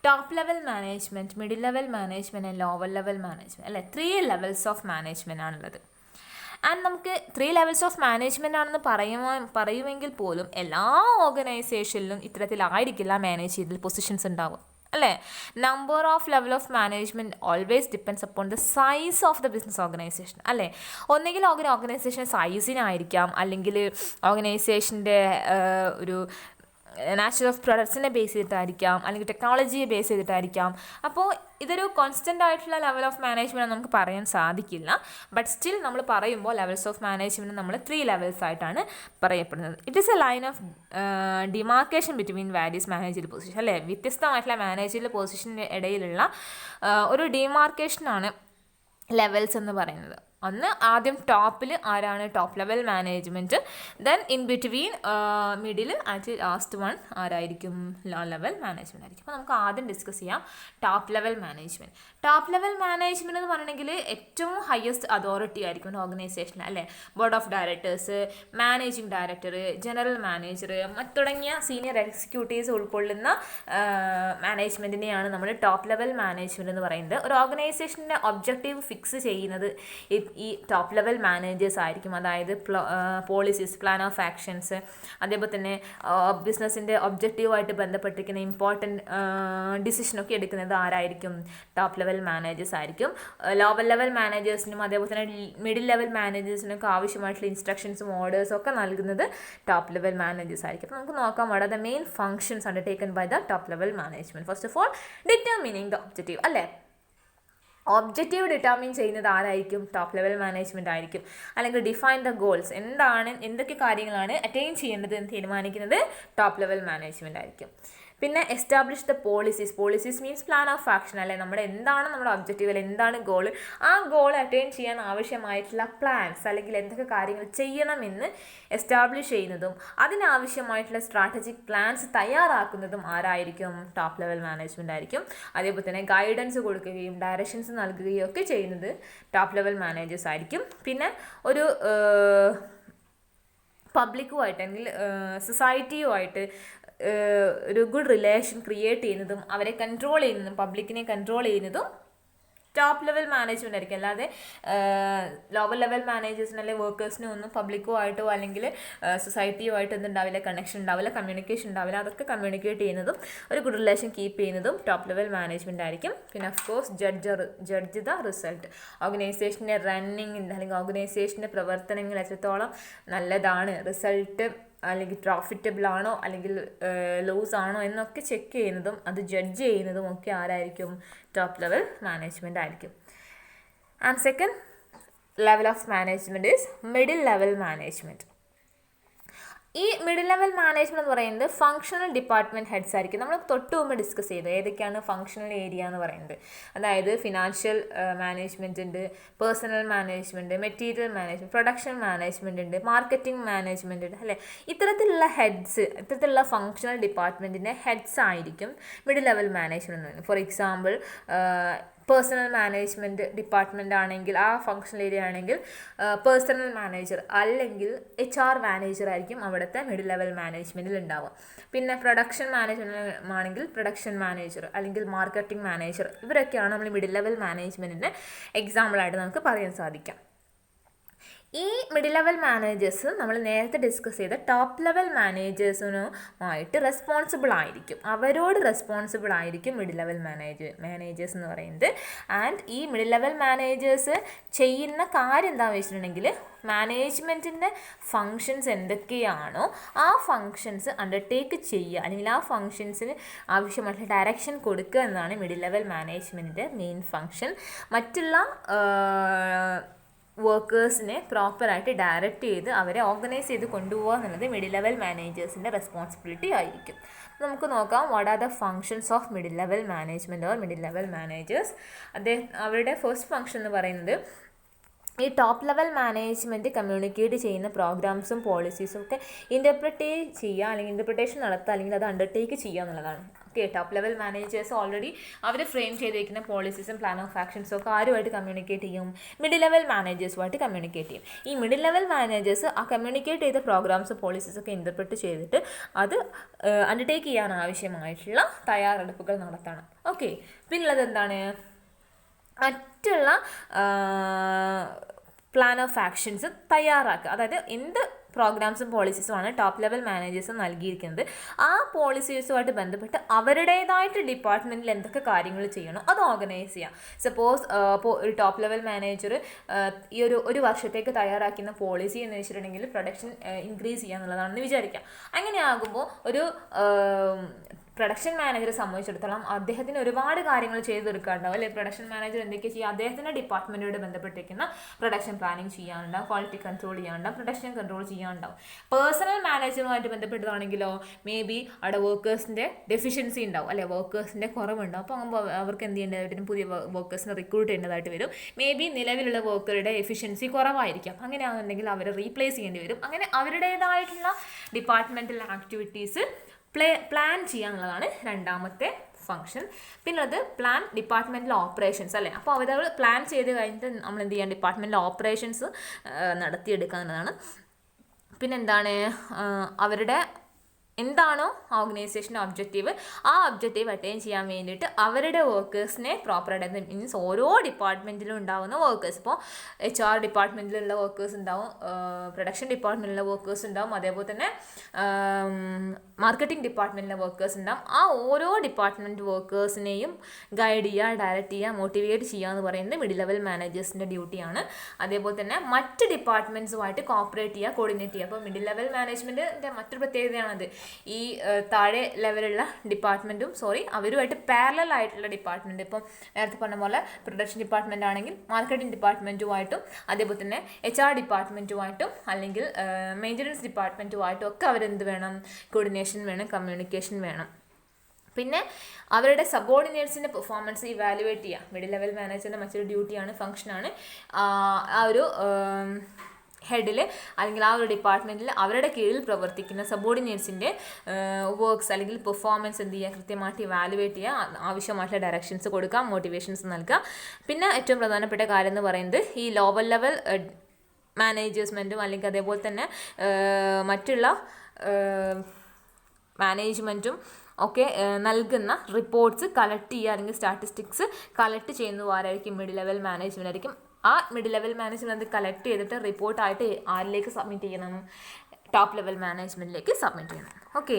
top level management, middle level management and lower level management, അല്ലേ? 3 ലെവൽസ് ഓഫ് മാനേജ്മെൻറ്റ് ആണുള്ളത്. ആൻഡ് നമുക്ക് 3 ലെവൽസ് ഓഫ് മാനേജ്മെൻ്റ് ആണെന്ന് പറയുമെങ്കിൽ പോലും എല്ലാ ഓർഗനൈസേഷനിലും ഇത്തരത്തിലായിരിക്കില്ല മാനേജ് ചെയ്തൽ പൊസിഷൻസ് ഉണ്ടാവുക, അല്ലേ? Number of level of management always depends upon the size of the business organisation, അല്ലേ? ഒന്നുകിൽ ഓർഗനൈസേഷൻ സൈസിനായിരിക്കാം, അല്ലെങ്കിൽ ഓർഗനൈസേഷൻ്റെ ഒരു നാച്ചുറൽ ഓഫ് പ്രൊഡക്ട്സിനെ ബേസ് ചെയ്തിട്ടായിരിക്കാം, അല്ലെങ്കിൽ ടെക്നോളജിയെ ബേസ് ചെയ്തിട്ടായിരിക്കാം. അപ്പോൾ ഇതൊരു കോൺസ്റ്റൻ്റ് ആയിട്ടുള്ള ലെവൽ ഓഫ് മാനേജ്മെൻറ്റ് നമുക്ക് പറയാൻ സാധിക്കില്ല. ബട്ട് സ്റ്റിൽ നമ്മൾ പറയുമ്പോൾ ലെവൽസ് ഓഫ് മാനേജ്മെൻറ്റ് നമ്മൾ 3 ലെവൽസ് ആയിട്ടാണ് പറയപ്പെടുന്നത്. It is A line of demarcation between various managerial position, അല്ലേ? വ്യത്യസ്തമായിട്ടുള്ള മാനേജറിയൽ പൊസിഷൻ്റെ ഇടയിലുള്ള ഒരു ഡിമാർക്കേഷനാണ് ലെവൽസ് എന്ന് പറയുന്നത്. അന്ന് ആദ്യം ടോപ്പിൽ ആരാണ്? Top level management. Then in between middle and last one ആരായിരിക്കും? ലോ ലെവൽ മാനേജ്മെൻറ്റ് ആയിരിക്കും. അപ്പോൾ നമുക്ക് ആദ്യം ഡിസ്കസ് ചെയ്യാം top level management. Top level management എന്ന് പറഞ്ഞിട്ടുണ്ടെങ്കിൽ ഏറ്റവും ഹയസ്റ്റ് അതോറിറ്റി ആയിരിക്കും ഓർഗനൈസേഷനിൽ അല്ലേ. Board of directors, managing director, general manager തുടങ്ങിയ സീനിയർ എക്സിക്യൂട്ടീവ്സ് ഉൾക്കൊള്ളുന്ന മാനേജ്മെൻറ്റിനെയാണ് നമ്മൾ ടോപ്പ് ലെവൽ മാനേജ്മെൻറ്റ് എന്ന് പറയുന്നത്. ഒരു ഓർഗനൈസേഷൻ്റെ ഒബ്ജക്റ്റീവ് ഫിക്സ് ചെയ്യുന്നത് ഈ ടോപ്പ് ലെവൽ മാനേജേഴ്സ് ആയിരിക്കും. അതായത് പോളിസീസ്, പ്ലാൻ ഓഫ് ആക്ഷൻസ്, അതേപോലെ തന്നെ ബിസിനസ്സിൻ്റെ ഒബ്ജക്റ്റീവായിട്ട് ബന്ധപ്പെട്ടിരിക്കുന്ന ഇമ്പോർട്ടൻറ്റ് ഡിസിഷനൊക്കെ എടുക്കുന്നത് ആരായിരിക്കും? ടോപ്പ് ലെവൽ മാനേജേഴ്സ് ആയിരിക്കും. ലോവർ ലെവൽ മാനേജേഴ്സിനും അതേപോലെ തന്നെ മിഡിൽ ലെവൽ മാനേജേഴ്സിനൊക്കെ ആവശ്യമായിട്ടുള്ള ഇൻസ്ട്രക്ഷൻസും ഓർഡേഴ്സും ഒക്കെ നൽകുന്നത് ടോപ്പ് ലെവൽ മാനേജേഴ്സ് ആയിരിക്കും. അപ്പോൾ നമുക്ക് നോക്കാം what are the main functions undertaken by the top level management. First of all determining the objective അല്ലേ. ഒബ്ജക്റ്റീവ് ഡിറ്റർമിൻ ചെയ്യുന്നത് ആരായിരിക്കും? ടോപ്പ് ലെവൽ മാനേജ്മെൻറ്റ് ആയിരിക്കും. അല്ലെങ്കിൽ ഡിഫൈൻ ദ ഗോൾസ്, എന്തൊക്കെ കാര്യങ്ങളാണ് അറ്റൈൻ ചെയ്യേണ്ടത് എന്ന് തീരുമാനിക്കുന്നത് ടോപ്പ് ലെവൽ മാനേജ്മെൻറ്റ് ആയിരിക്കും. പിന്നെ establish the policies means plan of action അല്ലേ. നമ്മുടെ ഒബ്ജക്റ്റീവ് അല്ലെങ്കിൽ എന്താണ് ഗോൾ, ആ ഗോൾ അറ്റൈൻ ചെയ്യാൻ ആവശ്യമായിട്ടുള്ള പ്ലാൻസ് അല്ലെങ്കിൽ എന്തൊക്കെ കാര്യങ്ങൾ ചെയ്യണമെന്ന് എസ്റ്റാബ്ലിഷ് ചെയ്യുന്നതും അതിനാവശ്യമായിട്ടുള്ള സ്ട്രാറ്റജിക് പ്ലാൻസ് തയ്യാറാക്കുന്നതും ആരായിരിക്കും? ടോപ്പ് ലെവൽ മാനേജ്മെൻറ്റ് ആയിരിക്കും. അതേപോലെ തന്നെ ഗൈഡൻസ് കൊടുക്കുകയും ഡയറക്ഷൻസ് നൽകുകയും ഒക്കെ ചെയ്യുന്നത് ടോപ്പ് ലെവൽ മാനേജേഴ്സ് ആയിരിക്കും. പിന്നെ ഒരു പബ്ലിക്കുമായിട്ട് അല്ലെങ്കിൽ സൊസൈറ്റിയുമായിട്ട് ഒരു ഗുഡ് റിലേഷൻ ക്രിയേറ്റ് ചെയ്യുന്നതും അവരെ കൺട്രോൾ ചെയ്യുന്നതും പബ്ലിക്കിനെ കൺട്രോൾ ചെയ്യുന്നതും ടോപ്പ് ലെവൽ മാനേജ്മെൻ്റ് ആയിരിക്കും. അല്ലാതെ ലോവർ ലെവൽ മാനേജേഴ്സിന് അല്ലെങ്കിൽ വർക്കേഴ്സിനും ഒന്നും പബ്ലിക്കുമായിട്ടോ അല്ലെങ്കിൽ സൊസൈറ്റിയുമായിട്ട് എന്തുണ്ടാവില്ല, കണക്ഷൻ ഉണ്ടാവില്ല, കമ്മ്യൂണിക്കേഷൻ ഉണ്ടാവില്ല. അതൊക്കെ കമ്മ്യൂണിക്കേറ്റ് ചെയ്യുന്നതും ഒരു ഗുഡ് റിലേഷൻ കീപ്പ് ചെയ്യുന്നതും ടോപ്പ് ലെവൽ മാനേജ്മെൻ്റ് ആയിരിക്കും. പിന്നെ of course judge the result. ഓർഗനൈസേഷൻ്റെ റണ്ണിങ് അല്ലെങ്കിൽ ഓർഗനൈസേഷൻ്റെ പ്രവർത്തനങ്ങൾ എത്രത്തോളം നല്ലതാണ്, റിസൾട്ട് അല്ലെങ്കിൽ പ്രോഫിറ്റബിൾ ആണോ അല്ലെങ്കിൽ ലോസ് ആണോ എന്നൊക്കെ ചെക്ക് ചെയ്യുന്നതും അത് ജഡ്ജ് ചെയ്യുന്നതും ഒക്കെ ആരായിരിക്കും? ടോപ്പ് ലെവൽ മാനേജ്മെൻ്റ് ആയിരിക്കും. And second level of management is middle level management. ഈ മിഡിൽ ലെവൽ മാനേജ്മെൻറ്റ് എന്ന് പറയുന്നത് ഫങ്ഷണൽ ഡിപ്പാർട്ട്മെൻറ്റ് ഹെഡ്സ് ആയിരിക്കും. നമ്മൾ തൊട്ട് മുമ്പ് ഡിസ്കസ് ചെയ്തു ഏതൊക്കെയാണ് ഫങ്ഷണൽ ഏരിയ എന്ന് പറയുന്നത്. അതായത് ഫിനാൻഷ്യൽ മാനേജ്മെൻറ്റ് ഉണ്ട്, personal management, material management, production management ഉണ്ട്, മാർക്കറ്റിംഗ് മാനേജ്മെൻറ്റ് ഉണ്ട് അല്ലേ. ഇത്തരത്തിലുള്ള ഫങ്ഷണൽ ഡിപ്പാർട്ട്മെൻറ്റിൻ്റെ ഹെഡ്സ് ആയിരിക്കും മിഡിൽ ലെവൽ മാനേജ്മെൻറ്റ് എന്ന് പറയുന്നത്. For example personal management department ആണെങ്കിൽ ആ ഫങ്ഷണൽ ഏരിയ ആണെങ്കിൽ പേഴ്സണൽ മാനേജർ അല്ലെങ്കിൽ HR മാനേജർ ആയിരിക്കും അവിടുത്തെ മിഡിൽ ലെവൽ മാനേജ്മെൻറ്റിൽ ഉണ്ടാവുക. പിന്നെ പ്രൊഡക്ഷൻ മാനേജ്മെൻറ്റ് ആണെങ്കിൽ പ്രൊഡക്ഷൻ മാനേജർ അല്ലെങ്കിൽ മാർക്കറ്റിംഗ് മാനേജർ, ഇവരൊക്കെയാണ് നമ്മൾ മിഡിൽ ലെവൽ മാനേജ്മെൻറ്റിൻ്റെ എക്സാമ്പിളായിട്ട് നമുക്ക് പറയാൻ സാധിക്കാം. ഈ മിഡിൽ ലെവൽ മാനേജേഴ്സ് നമ്മൾ നേരത്തെ ഡിസ്കസ് ചെയ്ത ടോപ്പ് ലെവൽ മാനേജേഴ്സിനുമായിട്ട് റെസ്പോൺസിബിൾ ആയിരിക്കും. അവരോട് റെസ്പോൺസിബിൾ ആയിരിക്കും മിഡിൽ ലെവൽ മാനേജേഴ്സ് എന്ന് പറയുന്നത്. ആൻഡ് ഈ മിഡിൽ ലെവൽ മാനേജേഴ്സ് ചെയ്യുന്ന കാര്യം എന്താണെന്ന് വെച്ചിട്ടുണ്ടെങ്കിൽ മാനേജ്മെൻറ്റിൻ്റെ ഫങ്ഷൻസ് എന്തൊക്കെയാണോ ആ ഫങ്ഷൻസ് അണ്ടർടേക്ക് ചെയ്യുക അല്ലെങ്കിൽ ആ ഫങ്ഷൻസിന് ആവശ്യമായിട്ടുള്ള ഡയറക്ഷൻ കൊടുക്കുക എന്നതാണ് മിഡിൽ ലെവൽ മാനേജ്മെൻറ്റിൻ്റെ മെയിൻ ഫങ്ഷൻ. മറ്റുള്ള വർക്കേഴ്സിനെ പ്രോപ്പറായിട്ട് ഡയറക്റ്റ് ചെയ്ത് അവരെ ഓർഗനൈസ് ചെയ്ത് കൊണ്ടുപോകുക എന്നുള്ളത് മിഡിൽ ലെവൽ മാനേജേഴ്സിൻ്റെ റെസ്പോൺസിബിലിറ്റി ആയിരിക്കും. നമുക്ക് നോക്കാം what are the functions of middle level management or middle level managers. അവരുടെ ഫസ്റ്റ് ഫങ്ഷൻ എന്ന് പറയുന്നത് ഈ ടോപ്പ് ലെവൽ മാനേജ്മെൻറ്റ് കമ്മ്യൂണിക്കേറ്റ് ചെയ്യുന്ന പ്രോഗ്രാംസും പോളിസീസും ഒക്കെ ഇൻ്റർപ്രിട്ടേഷൻ നടത്തുക അല്ലെങ്കിൽ അത് അണ്ടർടേക്ക് ചെയ്യുക എന്നുള്ളതാണ്. Okay, top level managers already അവർ ഫ്രെയിം ചെയ്തിരിക്കുന്ന പോളിസീസും പ്ലാൻ ഓഫ് ആക്ഷൻസും ഒക്കെ ആരുമായിട്ട് കമ്മ്യൂണിക്കേറ്റ് ചെയ്യും? മിഡിൽ ലെവൽ മാനേജേഴ്സുമായിട്ട് കമ്മ്യൂണിക്കേറ്റ് ചെയ്യും. ഈ മിഡിൽ ലെവൽ മാനേജേഴ്സ് ആ കമ്മ്യൂണിക്കേറ്റ് ചെയ്ത പ്രോഗ്രാംസും പോളിസീസൊക്കെ ഇൻ്റർപ്രിറ്റ് ചെയ്തിട്ട് അത് അണ്ടർടേക്ക് ചെയ്യാൻ ആവശ്യമായിട്ടുള്ള തയ്യാറെടുപ്പുകൾ നടത്തണം. ഓക്കെ, പിന്നുള്ളത് എന്താണ്? മറ്റുള്ള പ്ലാൻ ഓഫ് ആക്ഷൻസ് തയ്യാറാക്കുക. അതായത് എന്ത് പ്രോഗ്രാംസും പോളിസീസുമാണ് ടോപ്പ് ലെവൽ മാനേജേഴ്സ് നൽകിയിരിക്കുന്നത്, ആ പോളിസീസുമായിട്ട് ബന്ധപ്പെട്ട് അവരുടേതായിട്ട് ഡിപ്പാർട്ട്മെൻറ്റിൽ എന്തൊക്കെ കാര്യങ്ങൾ ചെയ്യണോ അത് ഓർഗനൈസ് ചെയ്യാം. സപ്പോസ് ഒരു ടോപ്പ് ലെവൽ മാനേജർ ഈ ഒരു വർഷത്തേക്ക് തയ്യാറാക്കുന്ന പോളിസി എന്ന് വെച്ചിട്ടുണ്ടെങ്കിൽ പ്രൊഡക്ഷൻ ഇൻക്രീസ് ചെയ്യുക എന്നുള്ളതാണെന്ന് വിചാരിക്കാം. അങ്ങനെ ആകുമ്പോൾ ഒരു പ്രൊഡക്ഷൻ മാനേജറെ സംബന്ധിച്ചിടത്തോളം അദ്ദേഹത്തിന് ഒരുപാട് കാര്യങ്ങൾ ചെയ്തു തീർക്കാനുണ്ടാവും അല്ലെ. പ്രൊഡക്ഷൻ മാനേജർ എന്തൊക്കെ ചെയ്യുക, അദ്ദേഹത്തിൻ്റെ ഡിപ്പാർട്ട്മെൻറ്റോട് ബന്ധപ്പെട്ടിരിക്കുന്ന പ്രൊഡക്ഷൻ പ്ലാനിങ് ചെയ്യാനുണ്ടാവും, ക്വാളിറ്റി കൺട്രോൾ ചെയ്യാനുണ്ടാവും, പ്രൊഡക്ഷൻ കൺട്രോൾ ചെയ്യാനുണ്ടാവും. പേഴ്സണൽ മാനേജറുമായിട്ട് ബന്ധപ്പെട്ടതാണെങ്കിലോ മേ ബി അവിടെ വർക്കേഴ്സിൻ്റെ ഡെഫിഷ്യൻസി ഉണ്ടാവും അല്ലെ, വർക്കേഴ്സിൻ്റെ കുറവുണ്ടാവും. അപ്പോൾ അവർക്ക് എന്ത് ചെയ്യേണ്ടതായിട്ട് പുതിയ വർക്കേഴ്സിനെ റിക്രൂട്ട് ചെയ്യേണ്ടതായിട്ട് വരും. മേ ബി നിലവിലുള്ള വർക്കറുടെ എഫിഷ്യൻസി കുറവായിരിക്കാം, അങ്ങനെയാണെന്നുണ്ടെങ്കിൽ അവരെ റീപ്ലേസ് ചെയ്യേണ്ടി വരും. അങ്ങനെ അവരുടേതായിട്ടുള്ള ഡിപ്പാർട്ട്മെൻറ്റൽ ആക്ടിവിറ്റീസ് പ്ലാൻ ചെയ്യാന്നുള്ളതാണ് രണ്ടാമത്തെ ഫംഗ്ഷൻ. പിന്നെ അത് പ്ലാൻ ഡിപ്പാർട്ട്മെൻറ്റൽ ഓപ്പറേഷൻസ് അല്ലേ. അപ്പോൾ അവർ പ്ലാൻ ചെയ്ത് കഴിഞ്ഞിട്ട് നമ്മൾ എന്ത് ചെയ്യാൻ, ഡിപ്പാർട്ട്മെൻറ്റൽ ഓപ്പറേഷൻസ് നടത്തിയെടുക്കുക എന്നുള്ളതാണ്. പിന്നെന്താണ്, അവരുടെ എന്താണോ ഓർഗനൈസേഷൻ്റെ ഒബ്ജക്റ്റീവ്, ആ ഒബ്ജക്റ്റീവ് അറ്റൈൻ ചെയ്യാൻ വേണ്ടിയിട്ട് അവരുടെ വർക്കേഴ്സിനെ പ്രോപ്പറായിട്ട്, മീൻസ് ഓരോ ഡിപ്പാർട്ട്മെൻറ്റിലും ഉണ്ടാകുന്ന വർക്കേഴ്സ്, ഇപ്പോൾ HR ഡിപ്പാർട്ട്മെൻറ്റിലുള്ള വർക്കേഴ്സ് ഉണ്ടാവും, പ്രൊഡക്ഷൻ ഡിപ്പാർട്ട്മെൻറ്റിലുള്ള വർക്കേഴ്സ് ഉണ്ടാവും, അതേപോലെ തന്നെ മാർക്കറ്റിംഗ് ഡിപ്പാർട്ട്മെൻറ്റിലെ വർക്കേഴ്സ് ഉണ്ടാവും. ആ ഓരോ ഡിപ്പാർട്ട്മെൻറ്റ് വർക്കേഴ്സിനെയും ഗൈഡ് ചെയ്യുക, ഡയറക്റ്റ് ചെയ്യുക, മോട്ടിവേറ്റ് ചെയ്യുക എന്ന് പറയുന്നത് മിഡിൽ ലെവൽ മാനേജേഴ്സിൻ്റെ ഡ്യൂട്ടിയാണ്. അതേപോലെ തന്നെ മറ്റ് ഡിപ്പാർട്ട്മെൻറ്റ്സുമായിട്ട് കോപ്പറേറ്റ് ചെയ്യുക, കോർഡിനേറ്റ് ചെയ്യുക. അപ്പോൾ മിഡിൽ ലെവൽ മാനേജ്മെൻറ്റിൻ്റെ മറ്റൊരു പ്രത്യേകതയാണത്. ഈ താഴെ ലെവലുള്ള ഡിപ്പാർട്ട്മെൻറ്റും അവരുമായിട്ട് പാരലൽ ആയിട്ടുള്ള ഡിപ്പാർട്ട്മെൻറ്റ്, ഇപ്പം നേരത്തെ പറഞ്ഞ പോലെ പ്രൊഡക്ഷൻ ഡിപ്പാർട്ട്മെൻറ്റ് ആണെങ്കിൽ മാർക്കറ്റിംഗ് ഡിപ്പാർട്ട്മെൻറ്റുമായിട്ടും അതേപോലെ തന്നെ HR ഡിപ്പാർട്ട്മെൻറ്റുമായിട്ടും അല്ലെങ്കിൽ മെയിൻ്റനൻസ് ഡിപ്പാർട്ട്മെൻറ്റുമായിട്ടും ഒക്കെ അവരെന്ത് വേണം, കോർഡിനേഷൻ വേണം, കമ്മ്യൂണിക്കേഷൻ വേണം. പിന്നെ അവരുടെ സബോർഡിനേറ്റ്സിൻ്റെ പെർഫോമൻസ് ഇവാലുവേറ്റ് ചെയ്യുക മിഡിൽ ലെവൽ മാനേജറിൻ്റെ മറ്റൊരു ഡ്യൂട്ടിയാണ്, ഫംഗ്ഷനാണ്. ആ ഒരു ഹെഡിൽ അല്ലെങ്കിൽ ആ ഒരു ഡിപ്പാർട്ട്മെൻറ്റിൽ അവരുടെ കീഴിൽ പ്രവർത്തിക്കുന്ന സബോർഡിനേറ്റ്സിൻ്റെ വർക്ക്സ് അല്ലെങ്കിൽ പെർഫോമൻസ് എന്ത് ചെയ്യുക, കൃത്യമായിട്ട് ഇവാലുവേറ്റ് ചെയ്യുക, ആവശ്യമായിട്ടുള്ള ഡയറക്ഷൻസ് കൊടുക്കുക, മോട്ടിവേഷൻസ് നൽകുക. പിന്നെ ഏറ്റവും പ്രധാനപ്പെട്ട കാര്യം എന്ന് പറയുന്നത് ഈ ലോവർ ലെവൽ മാനേജ്മെൻറ്റും അല്ലെങ്കിൽ അതേപോലെ തന്നെ മറ്റുള്ള മാനേജ്മെൻറ്റും ഒക്കെ നൽകുന്ന റിപ്പോർട്ട്സ് കളക്ട് ചെയ്യുക അല്ലെങ്കിൽ സ്റ്റാറ്റിസ്റ്റിക്സ് കളക്ട് ചെയ്യുന്നത് ആരായിരിക്കും, മിഡിൽ ലെവൽ മാനേജ്മെൻ്റ് ആയിരിക്കും. ആ മിഡിൽ ലെവൽ മാനേജ്മെൻറ്റ് അത് കളക്ട് ചെയ്തിട്ട് റിപ്പോർട്ടായിട്ട് ആരിലേക്ക് സബ്മിറ്റ് ചെയ്യണം, ടോപ്പ് ലെവൽ മാനേജ്മെൻറ്റിലേക്ക് സബ്മിറ്റ് ചെയ്യണം. Okay.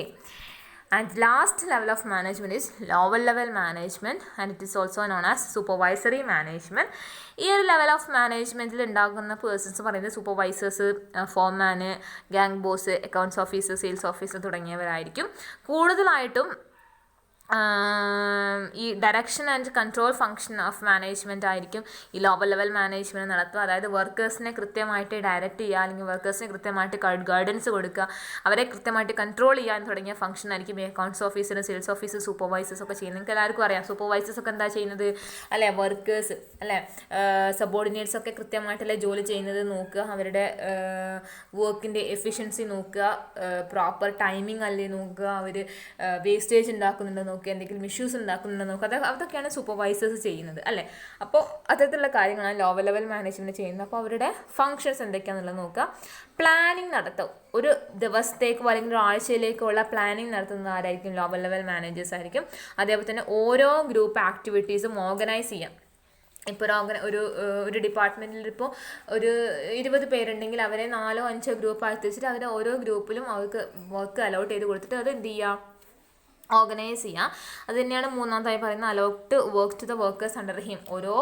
And last level of management is lower level management and it is also known as supervisory management. ഈ ഒരു ലെവൽ ഓഫ് മാനേജ്മെൻറ്റിൽ ഉണ്ടാകുന്ന പേഴ്സൺസ് പറയുന്നത് supervisors, foreman, gang boss, accounts officer, sales officer തുടങ്ങിയവരായിരിക്കും. കൂടുതലായിട്ടും ഈ direction and control function of management ആയിരിക്കും ഈ ലോവർ ലെവൽ മാനേജ്മെൻറ്റ് നടത്തുക. അതായത് വർക്കേഴ്സിനെ കൃത്യമായിട്ട് ഡയറക്റ്റ് ചെയ്യുക അല്ലെങ്കിൽ വർക്കേഴ്സിനെ കൃത്യമായിട്ട് ഗൈഡൻസ് കൊടുക്കുക, അവരെ കൃത്യമായിട്ട് കൺട്രോൾ ചെയ്യാൻ തുടങ്ങിയ ഫംഗ്ഷൻ ആയിരിക്കും ഈ accounts officer, sales officer, supervisors ഒക്കെ ചെയ്യുന്നത്. നിങ്ങൾക്ക് എല്ലാവർക്കും അറിയാം സൂപ്പർവൈസേഴ്സ് ഒക്കെ എന്താ ചെയ്യുന്നത് അല്ലേ, വർക്കേഴ്സ് അല്ലേ, സബോർഡിനേറ്റ്സ് ഒക്കെ കൃത്യമായിട്ടല്ലേ ജോലി ചെയ്യുന്നത് നോക്കുക, അവരുടെ വർക്കിൻ്റെ എഫിഷ്യൻസി നോക്കുക, പ്രോപ്പർ ടൈമിംഗ് അല്ലേ നോക്കുക, അവർ വേസ്റ്റേജ് ഉണ്ടാക്കുന്നുണ്ടോ നോക്കുക, എന്തെങ്കിലും ഇഷ്യൂസ് ഉണ്ടാക്കുന്നുണ്ടോ നോക്കുക, അതൊക്കെയാണ് സൂപ്പർവൈസേഴ്സ് ചെയ്യുന്നത് അല്ലേ. അപ്പോൾ അത്തരത്തിലുള്ള കാര്യങ്ങളാണ് ലോവർ ലെവൽ മാനേജ്മെൻറ്റ് ചെയ്യുന്നത്. അപ്പോൾ അവരുടെ ഫങ്ഷൻസ് എന്തൊക്കെയാണെന്നുള്ളത് നോക്കുക. പ്ലാനിങ് നടത്തും, ഒരു ദിവസത്തേക്കോ അല്ലെങ്കിൽ ഒരു ആഴ്ചയിലേക്കുള്ള പ്ലാനിങ് നടത്തുന്നത് ആരായിരിക്കും, ലോവർ ലെവൽ മാനേജേഴ്സ് ആയിരിക്കും. അതേപോലെ തന്നെ ഓരോ ഗ്രൂപ്പ് ആക്ടിവിറ്റീസും ഓർഗനൈസ് ചെയ്യാം. ഇപ്പോൾ ഒരു ഡിപ്പാർട്ട്മെൻറ്റിൽ ഇപ്പോൾ ഒരു 20 പേരുണ്ടെങ്കിൽ അവരെ 4-5 ഗ്രൂപ്പായി തിരിച്ചിട്ട് അവരെ ഓരോ ഗ്രൂപ്പിലും അവർക്ക് വർക്ക് അലോട്ട് ചെയ്ത് കൊടുത്തിട്ട് അത് എന്ത് ചെയ്യുക, ഓർഗനൈസ് ചെയ്യുക. അത് തന്നെയാണ് മൂന്നാമതായി പറയുന്നത് allot work to the workers under him. ഓരോ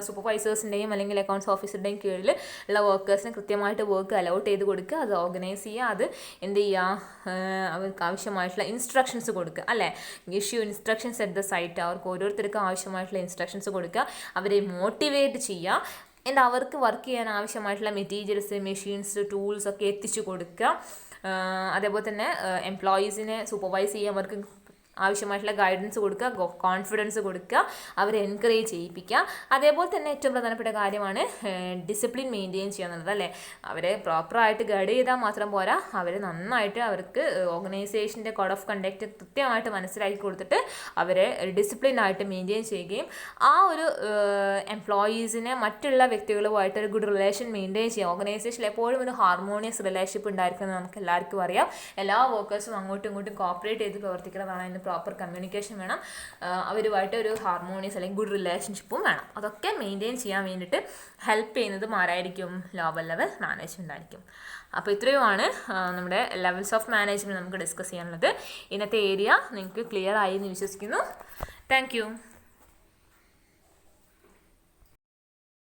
സൂപ്പർവൈസേഴ്സിൻ്റെയും അല്ലെങ്കിൽ അക്കൗണ്ട്സ് ഓഫീസറുടെയും കീഴിൽ ഉള്ള വർക്കേഴ്സിന് കൃത്യമായിട്ട് വർക്ക് അലോട്ട് ചെയ്ത് കൊടുക്കുക, അത് ഓർഗനൈസ് ചെയ്യുക, അത് എന്ത് ചെയ്യുക, അവർക്ക് ആവശ്യമായിട്ടുള്ള ഇൻസ്ട്രക്ഷൻസ് കൊടുക്കുക അല്ലേ. Issue instructions at the site, അവർക്ക് ഓരോരുത്തർക്കും ആവശ്യമായിട്ടുള്ള ഇൻസ്ട്രക്ഷൻസ് കൊടുക്കുക, അവരെ മോട്ടിവേറ്റ് ചെയ്യുക, എന്നിട്ട് അവർക്ക് വർക്ക് ചെയ്യാൻ ആവശ്യമായിട്ടുള്ള മെറ്റീരിയൽസ്, മെഷീൻസ്, ടൂൾസ് ഒക്കെ എത്തിച്ചു കൊടുക്കുക. അതേപോലെ തന്നെ എംപ്ലോയീസിനെ സൂപ്പർവൈസ് ചെയ്യാൻ അവർക്ക് ആവശ്യമായിട്ടുള്ള ഗൈഡൻസ് കൊടുക്കുക, കോൺഫിഡൻസ് കൊടുക്കുക, അവരെ എൻകറേജ് ചെയ്യിപ്പിക്കുക. അതേപോലെ തന്നെ ഏറ്റവും പ്രധാനപ്പെട്ട കാര്യമാണ് ഡിസിപ്ലിൻ മെയിൻറ്റെയിൻ ചെയ്യുക എന്നുള്ളത് അല്ലേ. അവരെ പ്രോപ്പറായിട്ട് ഗൈഡ് ചെയ്താൽ മാത്രം പോരാ, അവരെ നന്നായിട്ട് അവർക്ക് ഓർഗനൈസേഷൻ്റെ കോഡ് ഓഫ് കണ്ടക്റ്റ് കൃത്യമായിട്ട് മനസ്സിലാക്കി കൊടുത്തിട്ട് അവരെ ഡിസിപ്ലിനായിട്ട് മെയിൻറ്റെയിൻ ചെയ്യുകയും ആ ഒരു എംപ്ലോയീസിനെ മറ്റുള്ള വ്യക്തികളുമായിട്ട് ഒരു ഗുഡ് റിലേഷൻ മെയിൻറ്റെയിൻ ചെയ്യുക. ഓർഗനൈസേഷനിൽ എപ്പോഴും ഒരു ഹാർമോണിയസ് റിലേഷൻഷിപ്പ് ഉണ്ടായിരിക്കുന്നത് നമുക്ക് എല്ലാവർക്കും അറിയാം. എല്ലാ വർക്കേഴ്സും അങ്ങോട്ടും ഇങ്ങോട്ടും കോപ്പറേറ്റ് ചെയ്ത് പ്രവർത്തിക്കുന്നതാണ്. പ്രോപ്പർ കമ്മ്യൂണിക്കേഷൻ വേണം, അവരുമായിട്ട് ഒരു ഹാർമോണിയസ് അല്ലെങ്കിൽ ഗുഡ് റിലേഷൻഷിപ്പും വേണം. അതൊക്കെ മെയിൻറ്റെയിൻ ചെയ്യാൻ വേണ്ടിയിട്ട് ഹെൽപ്പ് ചെയ്യുന്നതും ആരായിരിക്കും, ലോവർ ലെവൽ മാനേജ്മെൻ്റ് ആയിരിക്കും. അപ്പോൾ ഇത്രയുമാണ് നമ്മുടെ ലെവൽസ് ഓഫ് മാനേജ്മെൻറ്റ് നമുക്ക് ഡിസ്കസ് ചെയ്യാനുള്ളത്. ഇന്നത്തെ ഏരിയ നിങ്ങൾക്ക് ക്ലിയർ ആയി എന്ന് വിശ്വസിക്കുന്നു. Thank you.